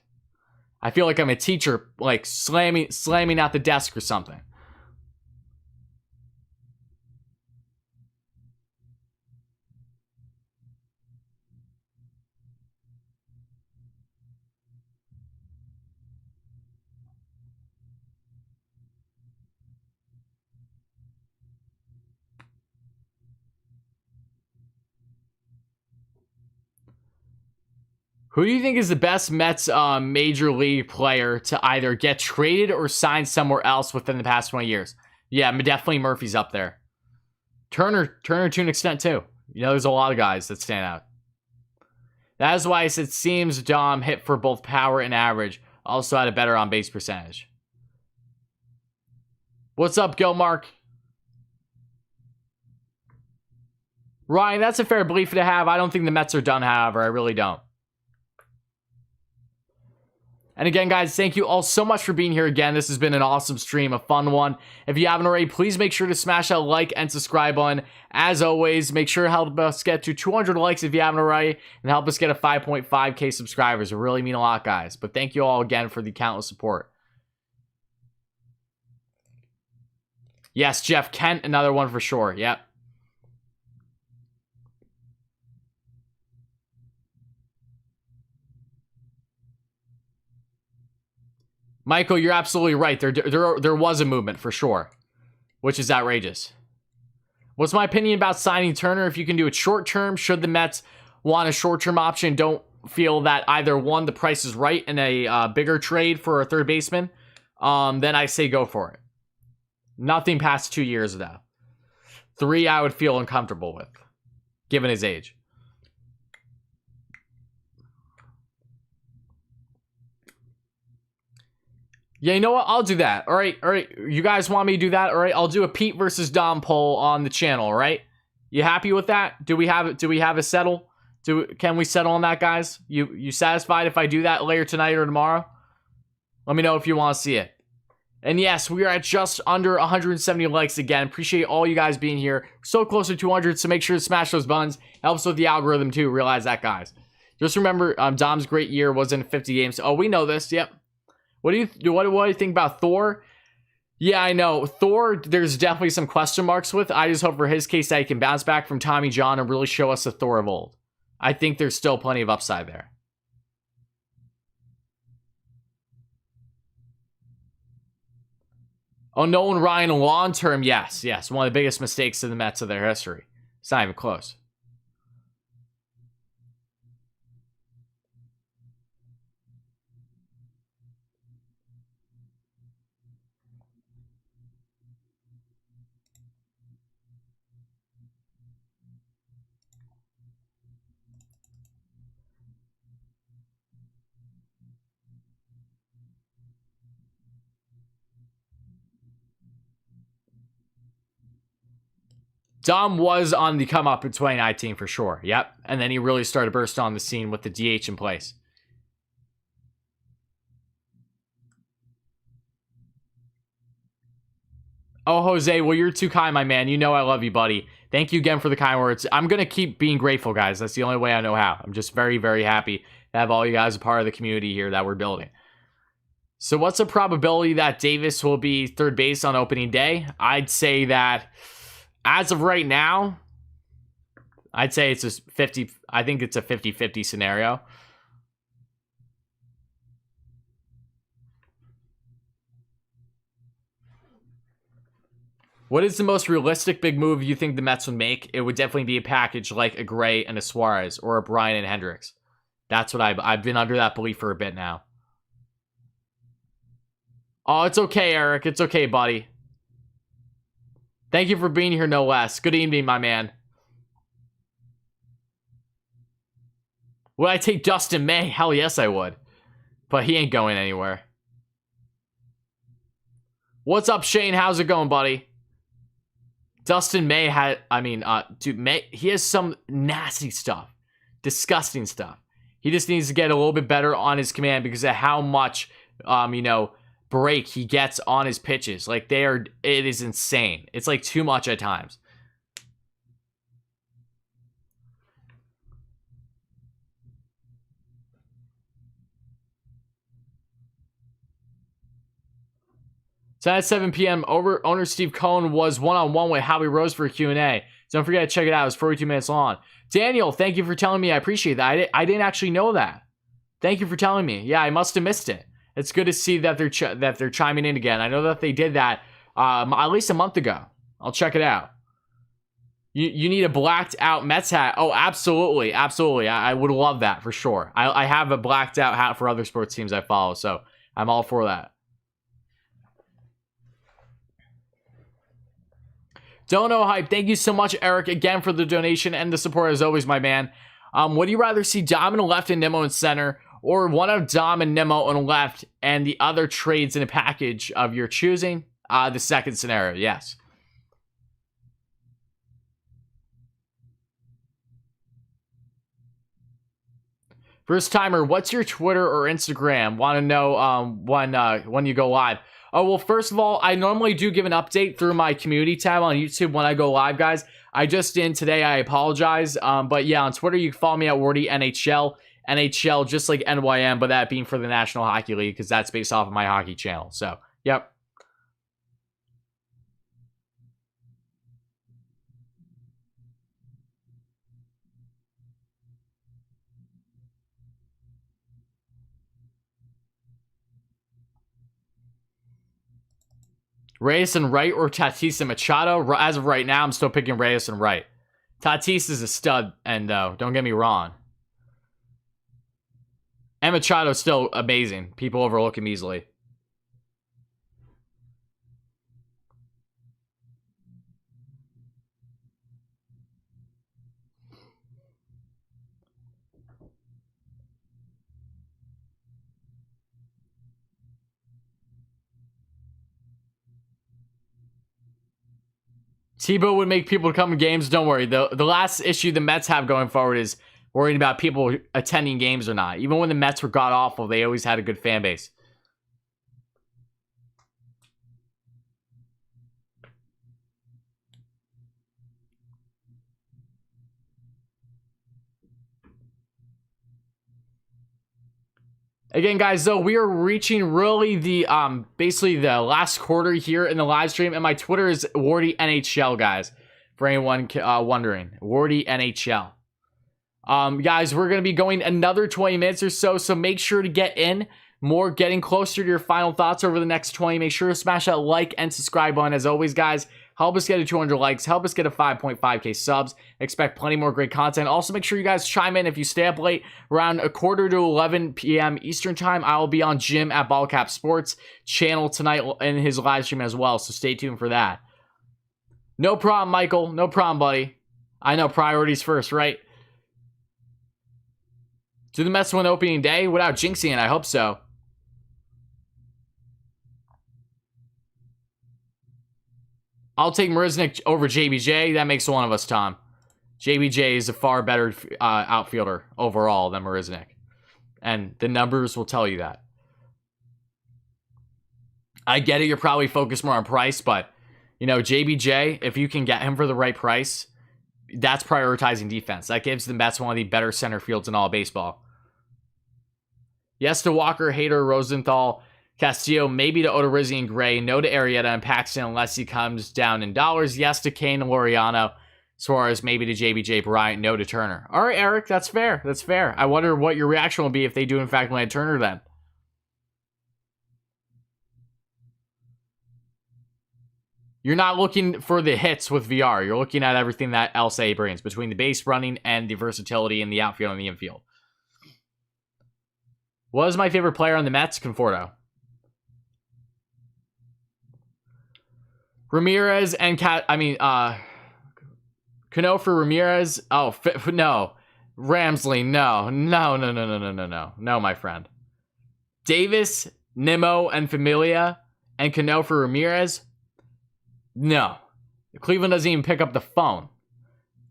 I feel like I'm a teacher, like slamming out the desk or something. Who do you think is the best Mets major league player to either get traded or signed somewhere else within the past 20 years? Yeah, definitely Murphy's up there. Turner to an extent too. You know, there's a lot of guys that stand out. That is why it seems Dom hit for both power and average. Also had a better on-base percentage. What's up, Gilmark? Ryan, that's a fair belief to have. I don't think the Mets are done, however. I really don't. And again, guys, thank you all so much for being here again. This has been an awesome stream, a fun one. If you haven't already, please make sure to smash that like and subscribe button. As always, make sure to help us get to 200 likes if you haven't already, and help us get a 5.5K subscribers. It really mean a lot, guys. But thank you all again for the countless support. Yes, Jeff Kent, another one for sure. Yep. Michael, you're absolutely right. There was a movement for sure, which is outrageous. What's my opinion about signing Turner? If you can do it short term, should the Mets want a short term option? Don't feel that either one, the price is right in a bigger trade for a third baseman, then I say go for it. Nothing past 2 years though. 3 I would feel uncomfortable with, given his age. Yeah, you know what? I'll do that. All right. You guys want me to do that? All right. I'll do a Pete versus Dom poll on the channel. All right. You happy with that? Do we have it? Do we have a settle? Can we settle on that, guys? You satisfied if I do that later tonight or tomorrow? Let me know if you want to see it. And yes, we are at just under 170 likes again. Appreciate all you guys being here. So close to 200, so make sure to smash those buttons. Helps with the algorithm too. Realize that, guys. Just remember, Dom's great year was in 50 games. Oh, we know this. Yep. What do you think about Thor? Yeah, I know. Thor, there's definitely some question marks with. I just hope for his case that he can bounce back from Tommy John and really show us the Thor of old. I think there's still plenty of upside there. Oh, Nolan Ryan long term, yes. One of the biggest mistakes in the Mets of their history. It's not even close. Dom was on the come up in 2019 for sure. Yep. And then he really started bursting on the scene with the DH in place. Oh, Jose, well, you're too kind, my man. You know I love you, buddy. Thank you again for the kind words. I'm going to keep being grateful, guys. That's the only way I know how. I'm just very, very happy to have all you guys a part of the community here that we're building. So what's the probability that Davis will be third base on opening day? I'd say that as of right now, I'd say it's a 50. I think it's a 50-50 scenario. What is the most realistic big move you think the Mets would make? It would definitely be a package like a Gray and a Suarez or a Bryant and Hendricks. That's what I've been under that belief for a bit now. Oh, it's okay, Eric. It's okay, buddy. Thank you for being here, no less. Good evening, my man. Would I take Dustin May? Hell yes, I would. But he ain't going anywhere. What's up, Shane? How's it going, buddy? Dustin May had, dude, May, he has some nasty stuff. Disgusting stuff. He just needs to get a little bit better on his command because of how much, break he gets on his pitches. Like, it is insane. It's like too much at times. So at 7 p.m., owner Steve Cohen was one-on-one with Howie Rose for a Q&A. Don't forget to check it out. It was 42 minutes long. Daniel, thank you for telling me. I appreciate that. I didn't actually know that. Thank you for telling me. Yeah, I must have missed it. It's good to see that they're chiming in again. I know that they did that at least a month ago. I'll check it out. You need a blacked out Mets hat. Oh, absolutely. Absolutely. I would love that for sure. I have a blacked out hat for other sports teams I follow, so I'm all for that. Dono Hype, thank you so much, Eric, again for the donation and the support as always, my man. Would you rather see Dom in left and Nimmo in center, or one of Dom and Nimmo on left and the other trades in a package of your choosing? The second scenario, yes. First timer, what's your Twitter or Instagram? Want to know when you go live? Oh, well, first of all, I normally do give an update through my community tab on YouTube when I go live, guys. I just didn't today. I apologize. But yeah, on Twitter, you can follow me at Wardy NHL. NHL, just like NYM, but that being for the National Hockey League, because that's based off of my hockey channel. So, yep. Reyes and Wright or Tatis and Machado? As of right now, I'm still picking Reyes and Wright. Tatis is a stud, and don't get me wrong. And Machado's still amazing. People overlook him easily. Tebow would make people come to games. Don't worry. The last issue the Mets have going forward is worrying about people attending games or not. Even when the Mets were god-awful, they always had a good fan base. Again, guys, though, we are reaching really the basically the last quarter here in the live stream, and my Twitter is Wardy NHL, guys. For anyone wondering, Wardy NHL. Guys, we're gonna be going another 20 minutes or so, so make sure to get in. More getting closer to your final thoughts over the next 20. Make sure to smash that like and subscribe button. As always, guys, help us get to 200 likes. Help us get to 5.5k subs. Expect plenty more great content. Also, make sure you guys chime in if you stay up late. Around a quarter to 11 p.m. Eastern time, I will be on Jim at Ballcap Sports channel tonight in his live stream as well, so stay tuned for that. No problem, Michael. No problem, buddy. I know priorities first, right? Do the Mets win opening day? Without jinxing it, I hope so. I'll take Marisnick over JBJ. That makes one of us, Tom. JBJ is a far better outfielder overall than Marisnick. And the numbers will tell you that. I get it. You're probably focused more on price, but, you know, JBJ, if you can get him for the right price, that's prioritizing defense. That gives the Mets one of the better center fields in all baseball. Yes to Walker, Hader, Rosenthal, Castillo, maybe to Odorizzi and Gray, no to Arrieta and Paxton unless he comes down in dollars. Yes to Kane and Laureano. Suarez, maybe to JBJ, Bryant, no to Turner. All right, Eric, that's fair. That's fair. I wonder what your reaction will be if they do, in fact, land Turner then. You're not looking for the hits with VR. You're looking at everything that LSA brings between the base running and the versatility in the outfield and the infield. What is my favorite player on the Mets? Conforto. Ramirez and Cano for Ramirez. Oh, no. Ramsley, no. No, my friend. Davis, Nimmo, and Familia, and Cano for Ramirez. No. Cleveland doesn't even pick up the phone.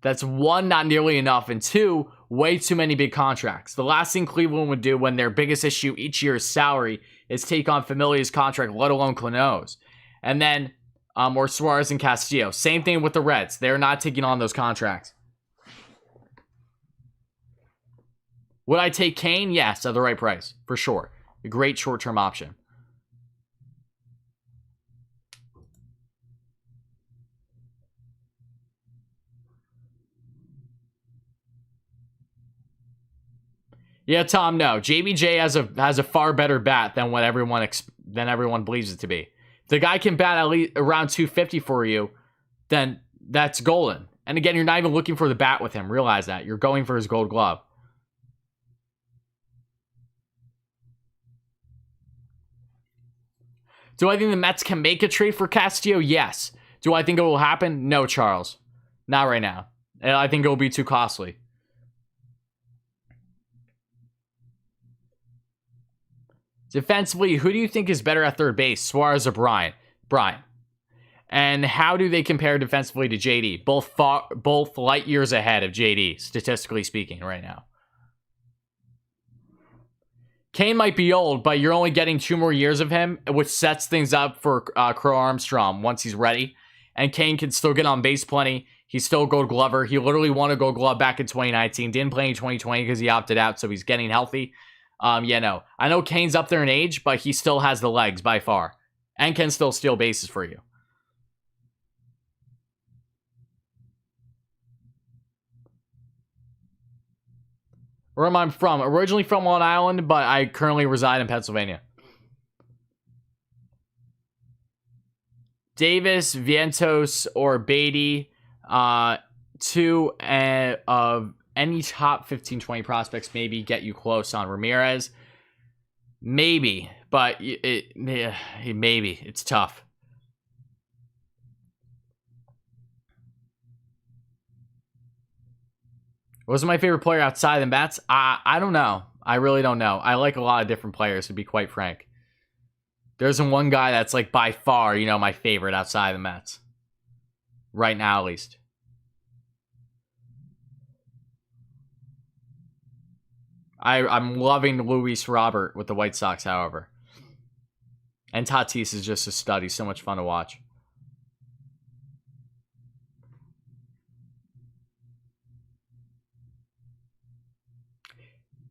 That's one, not nearly enough, and two, way too many big contracts. The last thing Cleveland would do when their biggest issue each year is salary is take on Familia's contract, let alone Cano's. And then, or Suarez and Castillo. Same thing with the Reds. They're not taking on those contracts. Would I take Kane? Yes, at the right price, for sure. A great short-term option. Yeah, Tom, no. JBJ has a far better bat than what everyone believes it to be. If the guy can bat at least around 250 for you, then that's golden. And again, you're not even looking for the bat with him. Realize that. You're going for his gold glove. Do I think the Mets can make a trade for Castillo? Yes. Do I think it will happen? No, Charles. Not right now. And I think it will be too costly. Defensively, who do you think is better at third base, Suarez or Bryant? Bryant. And how do they compare defensively to JD? Both light years ahead of JD, statistically speaking, right now. Kane might be old, but you're only getting 2 more years of him, which sets things up for Crow Armstrong once he's ready. And Kane can still get on base plenty. He's still a gold glover. He literally won a gold glove back in 2019. Didn't play in 2020 because he opted out, so he's getting healthy. Yeah, no. I know Kane's up there in age, but he still has the legs by far. And can still steal bases for you. Where am I from? Originally from Long Island, but I currently reside in Pennsylvania. Davis, Vientos, or Beatty. 2 of any top 15-20 prospects maybe get you close on Ramirez. Maybe, but maybe. It's tough. What's my favorite player outside the Mets? I don't know. I really don't know. I like a lot of different players, to be quite frank. There isn't one guy that's like by far, my favorite outside the Mets. Right now, at least. I'm loving Luis Robert with the White Sox, however. And Tatis is just a stud. He's so much fun to watch.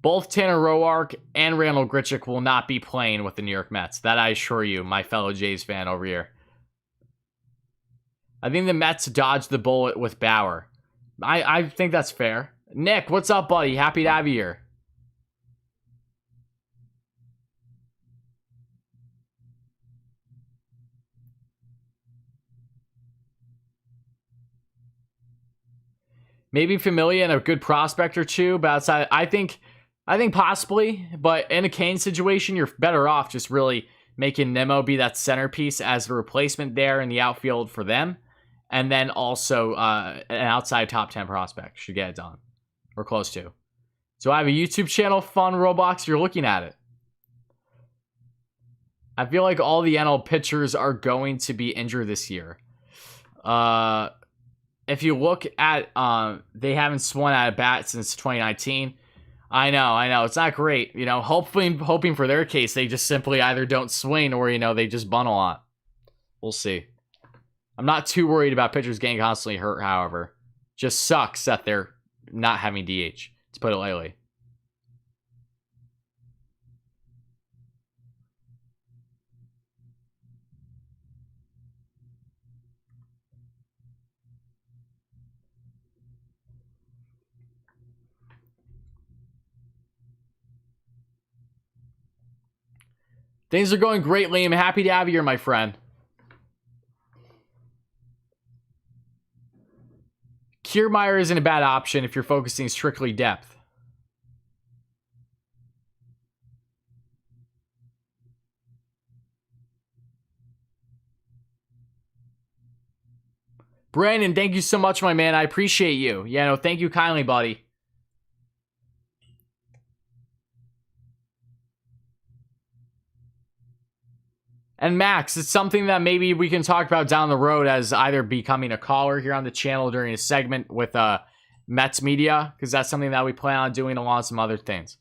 Both Tanner Roark and Randall Grichuk will not be playing with the New York Mets. That I assure you, my fellow Jays fan over here. I think the Mets dodged the bullet with Bauer. I think that's fair. Nick, what's up, buddy? Happy to have you here. Maybe Familia and a good prospect or two, but outside, I think possibly, but in a Kane situation, you're better off just really making Nemo be that centerpiece as the replacement there in the outfield for them. And then also an outside top 10 prospect should get it done. Or close to. So I have a YouTube channel, Fun Roblox, you're looking at it. I feel like all the NL pitchers are going to be injured this year. If you look at, they haven't swung at a bat since 2019. I know. It's not great. Hoping for their case, they just simply either don't swing or, they just bunt a lot. We'll see. I'm not too worried about pitchers getting constantly hurt, however. Just sucks that they're not having DH, to put it lightly. Things are going great, Liam. Happy to have you here, my friend. Kiermaier isn't a bad option if you're focusing strictly depth. Brandon, thank you so much, my man. I appreciate you. Yeah, no, thank you kindly, buddy. And Max, it's something that maybe we can talk about down the road as either becoming a caller here on the channel during a segment with Mets Media, because that's something that we plan on doing along with some other things.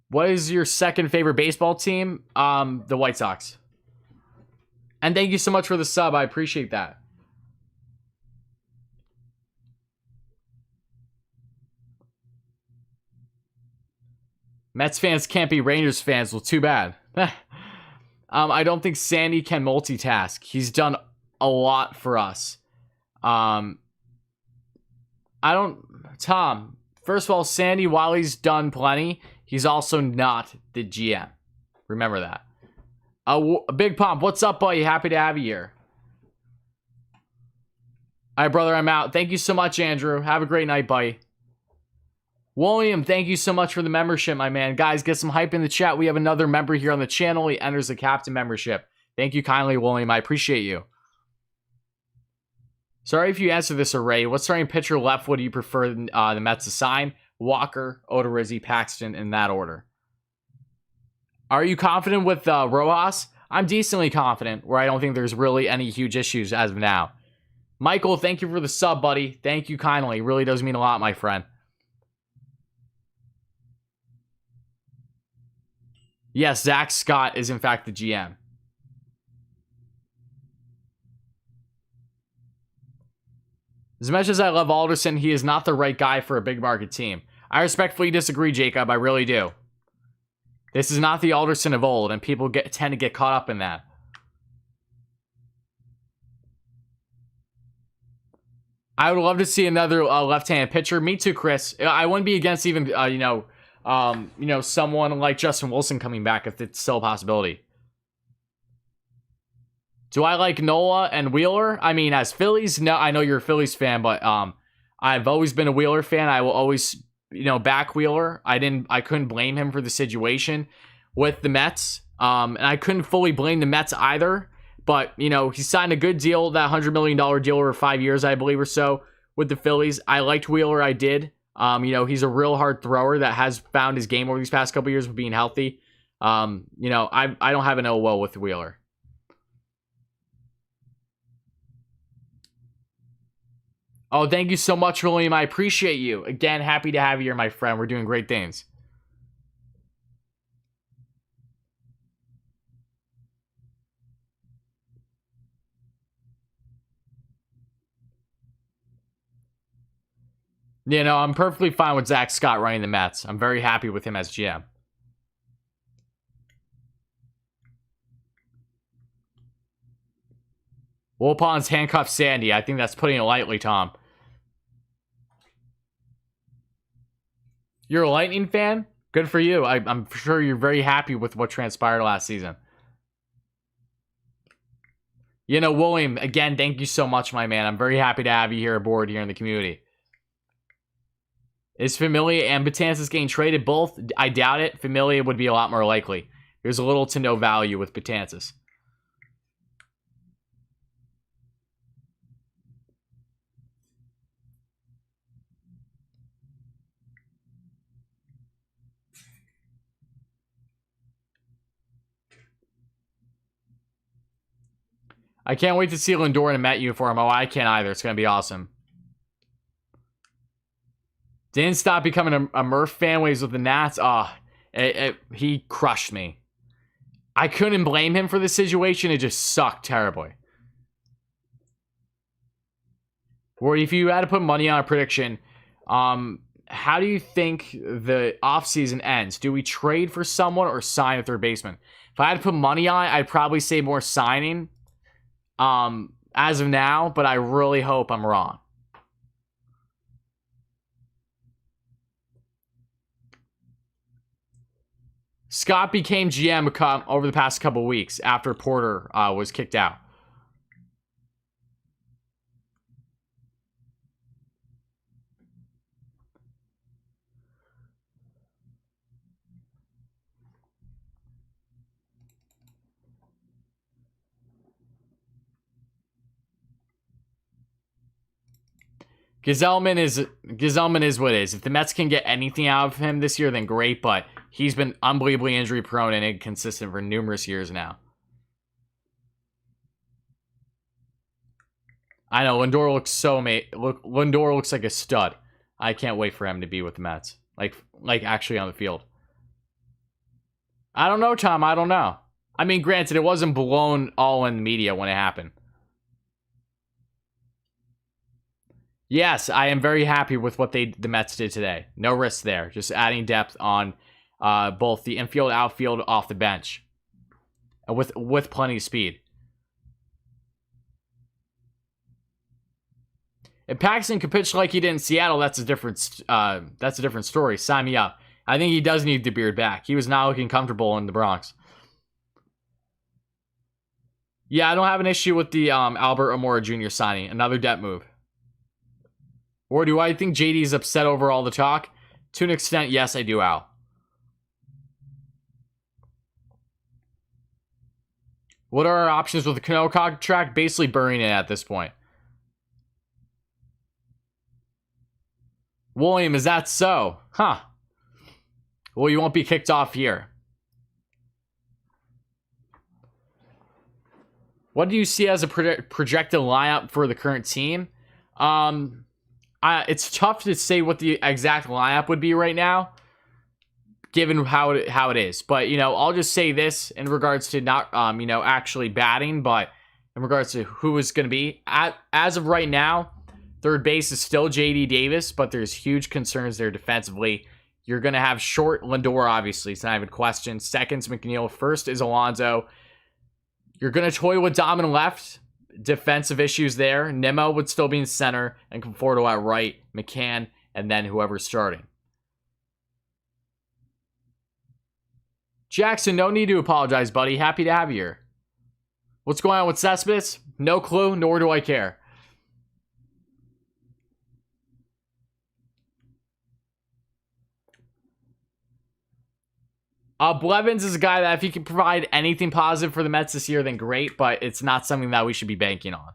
What is your second favorite baseball team? The White Sox. And thank you so much for the sub. I appreciate that. Mets fans can't be Rangers fans. Well, too bad. I don't think Sandy can multitask. He's done a lot for us. Tom, first of all, Sandy, while he's done plenty, he's also not the GM. Remember that. Big Pump, what's up, buddy? Happy to have you here. All right, brother, I'm out. Thank you so much, Andrew. Have a great night, buddy. William, thank you so much for the membership, my man. Guys, get some hype in the chat. We have another member here on the channel. He enters the captain membership. Thank you kindly, William. I appreciate you. Sorry if you answer this array. What starting pitcher left would you prefer the Mets to sign? Walker, Odorizzi, Paxton, in that order. Are you confident with Rojas? I'm decently confident, where I don't think there's really any huge issues as of now. Michael, thank you for the sub, buddy. Thank you kindly. It really does mean a lot, my friend. Yes, Zach Scott is in fact the GM. As much as I love Alderson, he is not the right guy for a big market team. I respectfully disagree, Jacob. I really do. This is not the Alderson of old, and people tend to get caught up in that. I would love to see another left-handed pitcher. Me too, Chris. I wouldn't be against even, someone like Justin Wilson coming back if it's still a possibility. Do I like Nola and Wheeler? I mean, as Phillies, no, I know you're a Phillies fan, but I've always been a Wheeler fan. I will always, back Wheeler. I couldn't blame him for the situation with the Mets. And I couldn't fully blame the Mets either. But, he signed a good deal, that $100 million deal over 5 years, I believe, or so, with the Phillies. I liked Wheeler, I did. He's a real hard thrower that has found his game over these past couple years with being healthy. I don't have an ill will with Wheeler. Oh, thank you so much, William. I appreciate you. Again, happy to have you here, my friend. We're doing great things. I'm perfectly fine with Zach Scott running the Mets. I'm very happy with him as GM. Wilpons handcuffed Sandy. I think that's putting it lightly, Tom. You're a Lightning fan? Good for you. I'm sure you're very happy with what transpired last season. William, again, thank you so much, my man. I'm very happy to have you here aboard here in the community. Is Familia and Betances getting traded both? I doubt it. Familia would be a lot more likely. There's a little to no value with Betances. I can't wait to see Lindor in a Met uniform. Oh, I can't either. It's going to be awesome. Didn't stop becoming a Murph fan when he was with the Nats. He crushed me. I couldn't blame him for the situation. It just sucked terribly. Or if you had to put money on a prediction, how do you think the offseason ends? Do we trade for someone or sign a third baseman? If I had to put money on it, I'd probably say more signing as of now, but I really hope I'm wrong. Scott became GM over the past couple weeks after Porter was kicked out. Gazelman is what it is. If the Mets can get anything out of him this year, then great, but he's been unbelievably injury prone and inconsistent for numerous years now. I know Lindor looks Lindor looks like a stud. I can't wait for him to be with the Mets. Like actually on the field. I don't know, Tom. I don't know. I mean, granted, it wasn't blown all in the media when it happened. Yes, I am very happy with what the Mets did today. No risk there. Just adding depth on both the infield, outfield, off the bench, with plenty of speed. If Paxton could pitch like he did in Seattle, that's a different story. Sign me up. I think he does need the beard back. He was not looking comfortable in the Bronx. Yeah, I don't have an issue with the Albert Amora Jr. signing. Another debt move. Or do I think JD is upset over all the talk? To an extent, yes, I do, Al. What are our options with the Cano contract? Basically burying it at this point. William, is that so? Huh. Well, you won't be kicked off here. What do you see as a projected lineup for the current team? It's tough to say what the exact lineup would be right now, given how it is. But, you know, I'll just say this in regards to not, you know, actually batting, but in regards to who is going to be. As of right now, third base is still JD Davis, but there's huge concerns there defensively. You're going to have short Lindor, obviously. It's not even a question. Second's McNeil. First is Alonso. You're going to toy with Dom and left. Defensive issues there. Nimmo would still be in center, and Conforto at right, McCann, and then whoever's starting. Jackson, no need to apologize, buddy. Happy to have you here. What's going on with Cespedes? No clue, nor do I care. Blevins is a guy that if he can provide anything positive for the Mets this year, then great, but it's not something that we should be banking on.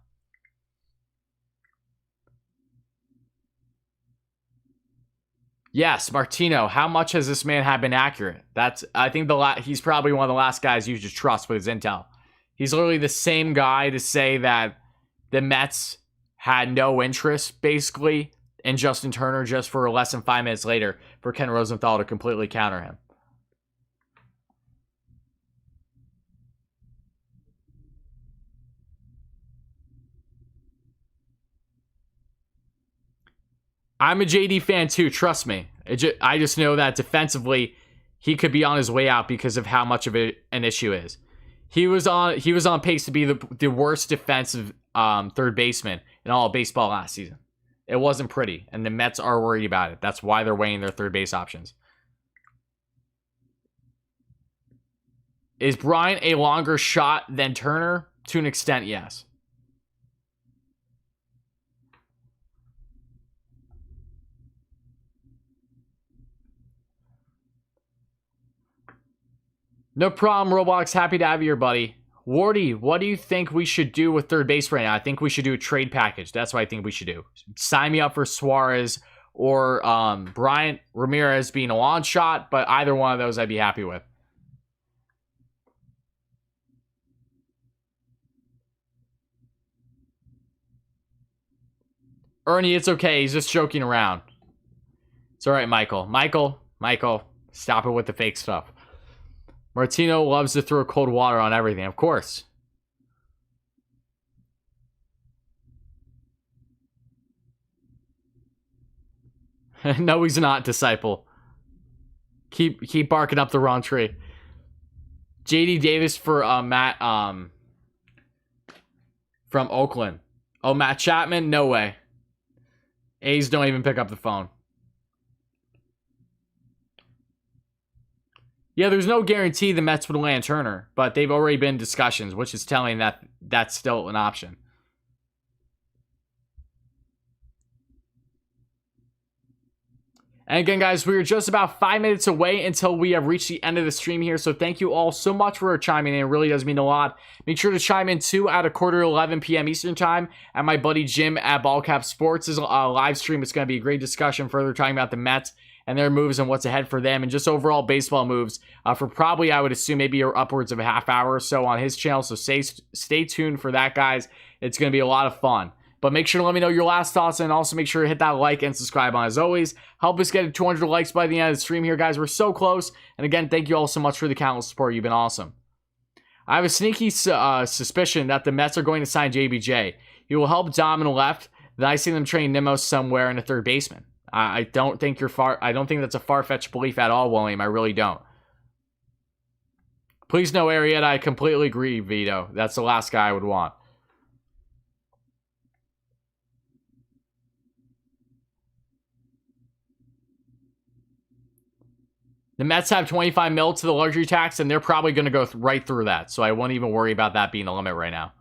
Yes, Martino. How much has this man had been accurate? I think he's probably one of the last guys you should trust with his intel. He's literally the same guy to say that the Mets had no interest, basically, in Justin Turner just for less than 5 minutes later for Ken Rosenthal to completely counter him. I'm a JD fan too, trust me. I just know that defensively, he could be on his way out because of how much of an issue is. He was on pace to be the worst defensive third baseman in all of baseball last season. It wasn't pretty, and the Mets are worried about it. That's why they're weighing their third base options. Is Bryant a longer shot than Turner? To an extent, yes. No problem, Roblox. Happy to have you here, buddy. Wardy, what do you think we should do with third base right now? I think we should do a trade package. That's what I think we should do. Sign me up for Suarez or Bryant, Ramirez being a long shot, but either one of those I'd be happy with. Ernie, it's okay. He's just joking around. It's all right, Michael. Michael, stop it with the fake stuff. Martino loves to throw cold water on everything, of course. No, he's not, disciple. Keep barking up the wrong tree. JD Davis for Matt from Oakland. Oh, Matt Chapman? No way. A's don't even pick up the phone. Yeah, there's no guarantee the Mets would land Turner, but they've already been discussions, which is telling that that's still an option. And again, guys, we are just about 5 minutes away until we have reached the end of the stream here. So thank you all so much for chiming in. It really does mean a lot. Make sure to chime in too at 11 p.m. Eastern time at my buddy Jim at Ballcap Sports' live stream. It's going to be a great discussion further talking about the Mets and their moves and what's ahead for them and just overall baseball moves for probably, I would assume, maybe upwards of a half hour or so on his channel. So stay tuned for that, guys. It's going to be a lot of fun. But make sure to let me know your last thoughts and also make sure to hit that like and subscribe on as always. Help us get to 200 likes by the end of the stream here, guys. We're so close. And again, thank you all so much for the countless support. You've been awesome. I have a sneaky suspicion that the Mets are going to sign JBJ. He will help Dom in the left. Then I see them train Nimmo somewhere in a third baseman. I don't think that's a far-fetched belief at all, William. I really don't. Please no Arrieta. I completely agree, Vito. That's the last guy I would want. The Mets have 25 mil to the luxury tax, and they're probably going to go right through that. So I won't even worry about that being the limit right now.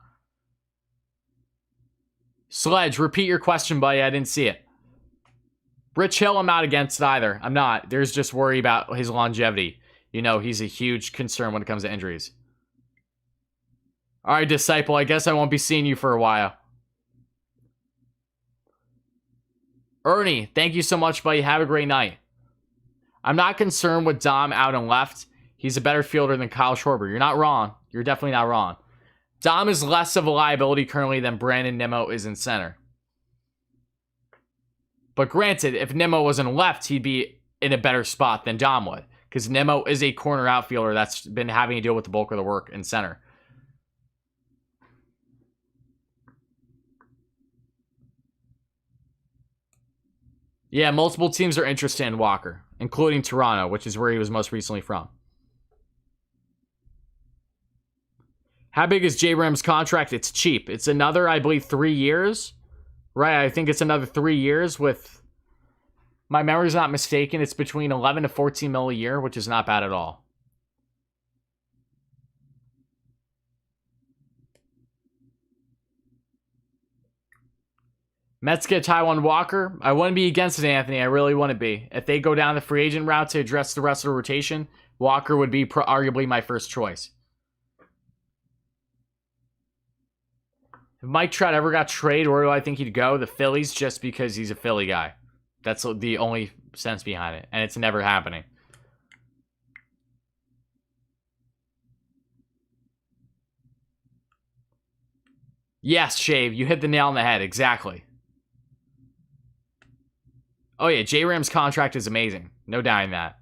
Sledge, repeat your question, buddy. I didn't see it. Rich Hill, I'm not against it either. I'm not. There's just worry about his longevity. You know, he's a huge concern when it comes to injuries. All right, Disciple, I guess I won't be seeing you for a while. Ernie, thank you so much, buddy. Have a great night. I'm not concerned with Dom out and left. He's a better fielder than Kyle Schwarber. You're not wrong. You're definitely not wrong. Dom is less of a liability currently than Brandon Nimmo is in center. But granted, if Nimmo was in left, he'd be in a better spot than Dom would. Because Nimmo is a corner outfielder that's been having to deal with the bulk of the work in center. Yeah, multiple teams are interested in Walker, including Toronto, which is where he was most recently from. How big is J-Ram's contract? It's cheap. It's another, I believe, 3 years. Right, I think it's another 3 years with... My memory's not mistaken, it's between 11 to 14 mil a year, which is not bad at all. Mets get Taiwan Walker. I wouldn't be against it, Anthony. I really wouldn't be. If they go down the free agent route to address the rest of the rotation, Walker would be arguably my first choice. If Mike Trout ever got traded, where do I think he'd go? The Phillies, just because he's a Philly guy. That's the only sense behind it, and it's never happening. Yes, Shave, you hit the nail on the head. Exactly. Oh yeah, J-Ram's contract is amazing. No doubting that.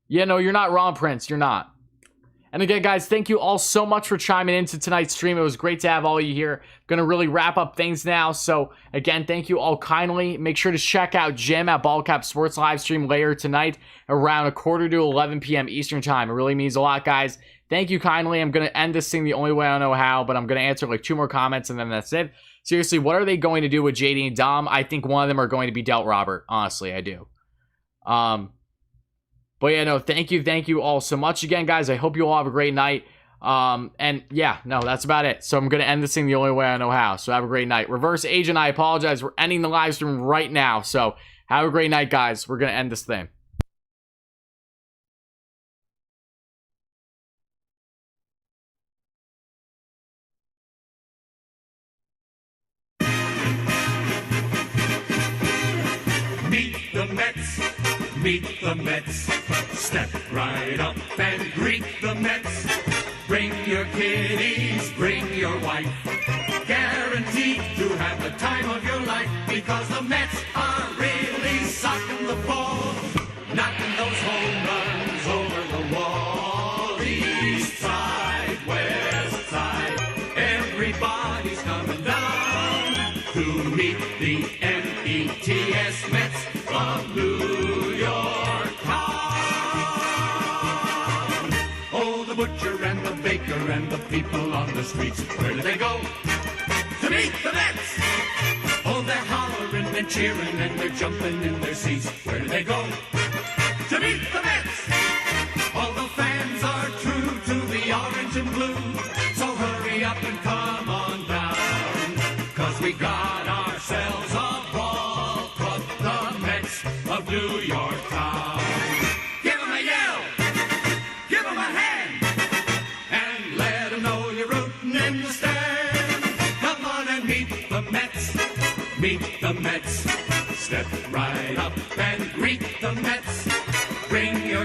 Yeah, no, you're not wrong, Prince. You're not. And again, guys, thank you all so much for chiming into tonight's stream. It was great to have all of you here. Going to really wrap up things now. So, again, thank you all kindly. Make sure to check out Jim at Ballcap Sports live stream later tonight around 10:45 to 11 p.m. Eastern Time. It really means a lot, guys. Thank you kindly. I'm going to end this thing the only way I know how, but I'm going to answer like 2 more comments, and then that's it. Seriously, what are they going to do with JD and Dom? I think one of them are going to be dealt Robert. Honestly, I do. But yeah, no, thank you all so much again, guys. I hope you all have a great night. And yeah, no, that's about it. So I'm going to end this thing the only way I know how. So have a great night. Reverse Agent, I apologize. We're ending the live stream right now. So have a great night, guys. We're going to end this thing. Meet the Mets. Meet the Mets. Step right up and greet the Mets. Bring your kiddies, bring your wife. Guaranteed to have the time of your life, because the Mets are really socking the ball, knocking those home runs over the wall. East side, west side, everybody's coming down to meet the METS Mets of New York town. Oh, the butcher and the baker and the people on the streets, where do they go? To meet the Mets! Oh, they're hollering and cheering and they're jumping in their seats. Where do they go? To meet the Mets! All the fans are true to the orange and blue, so hurry up and come on down, 'cause we got ourselves a ball club, the Mets of New York town. Give 'em a yell, give 'em a hand, and let 'em know you're rooting in the stand. Come on and meet the Mets, meet the Mets. Step right up and greet the Mets. Bring your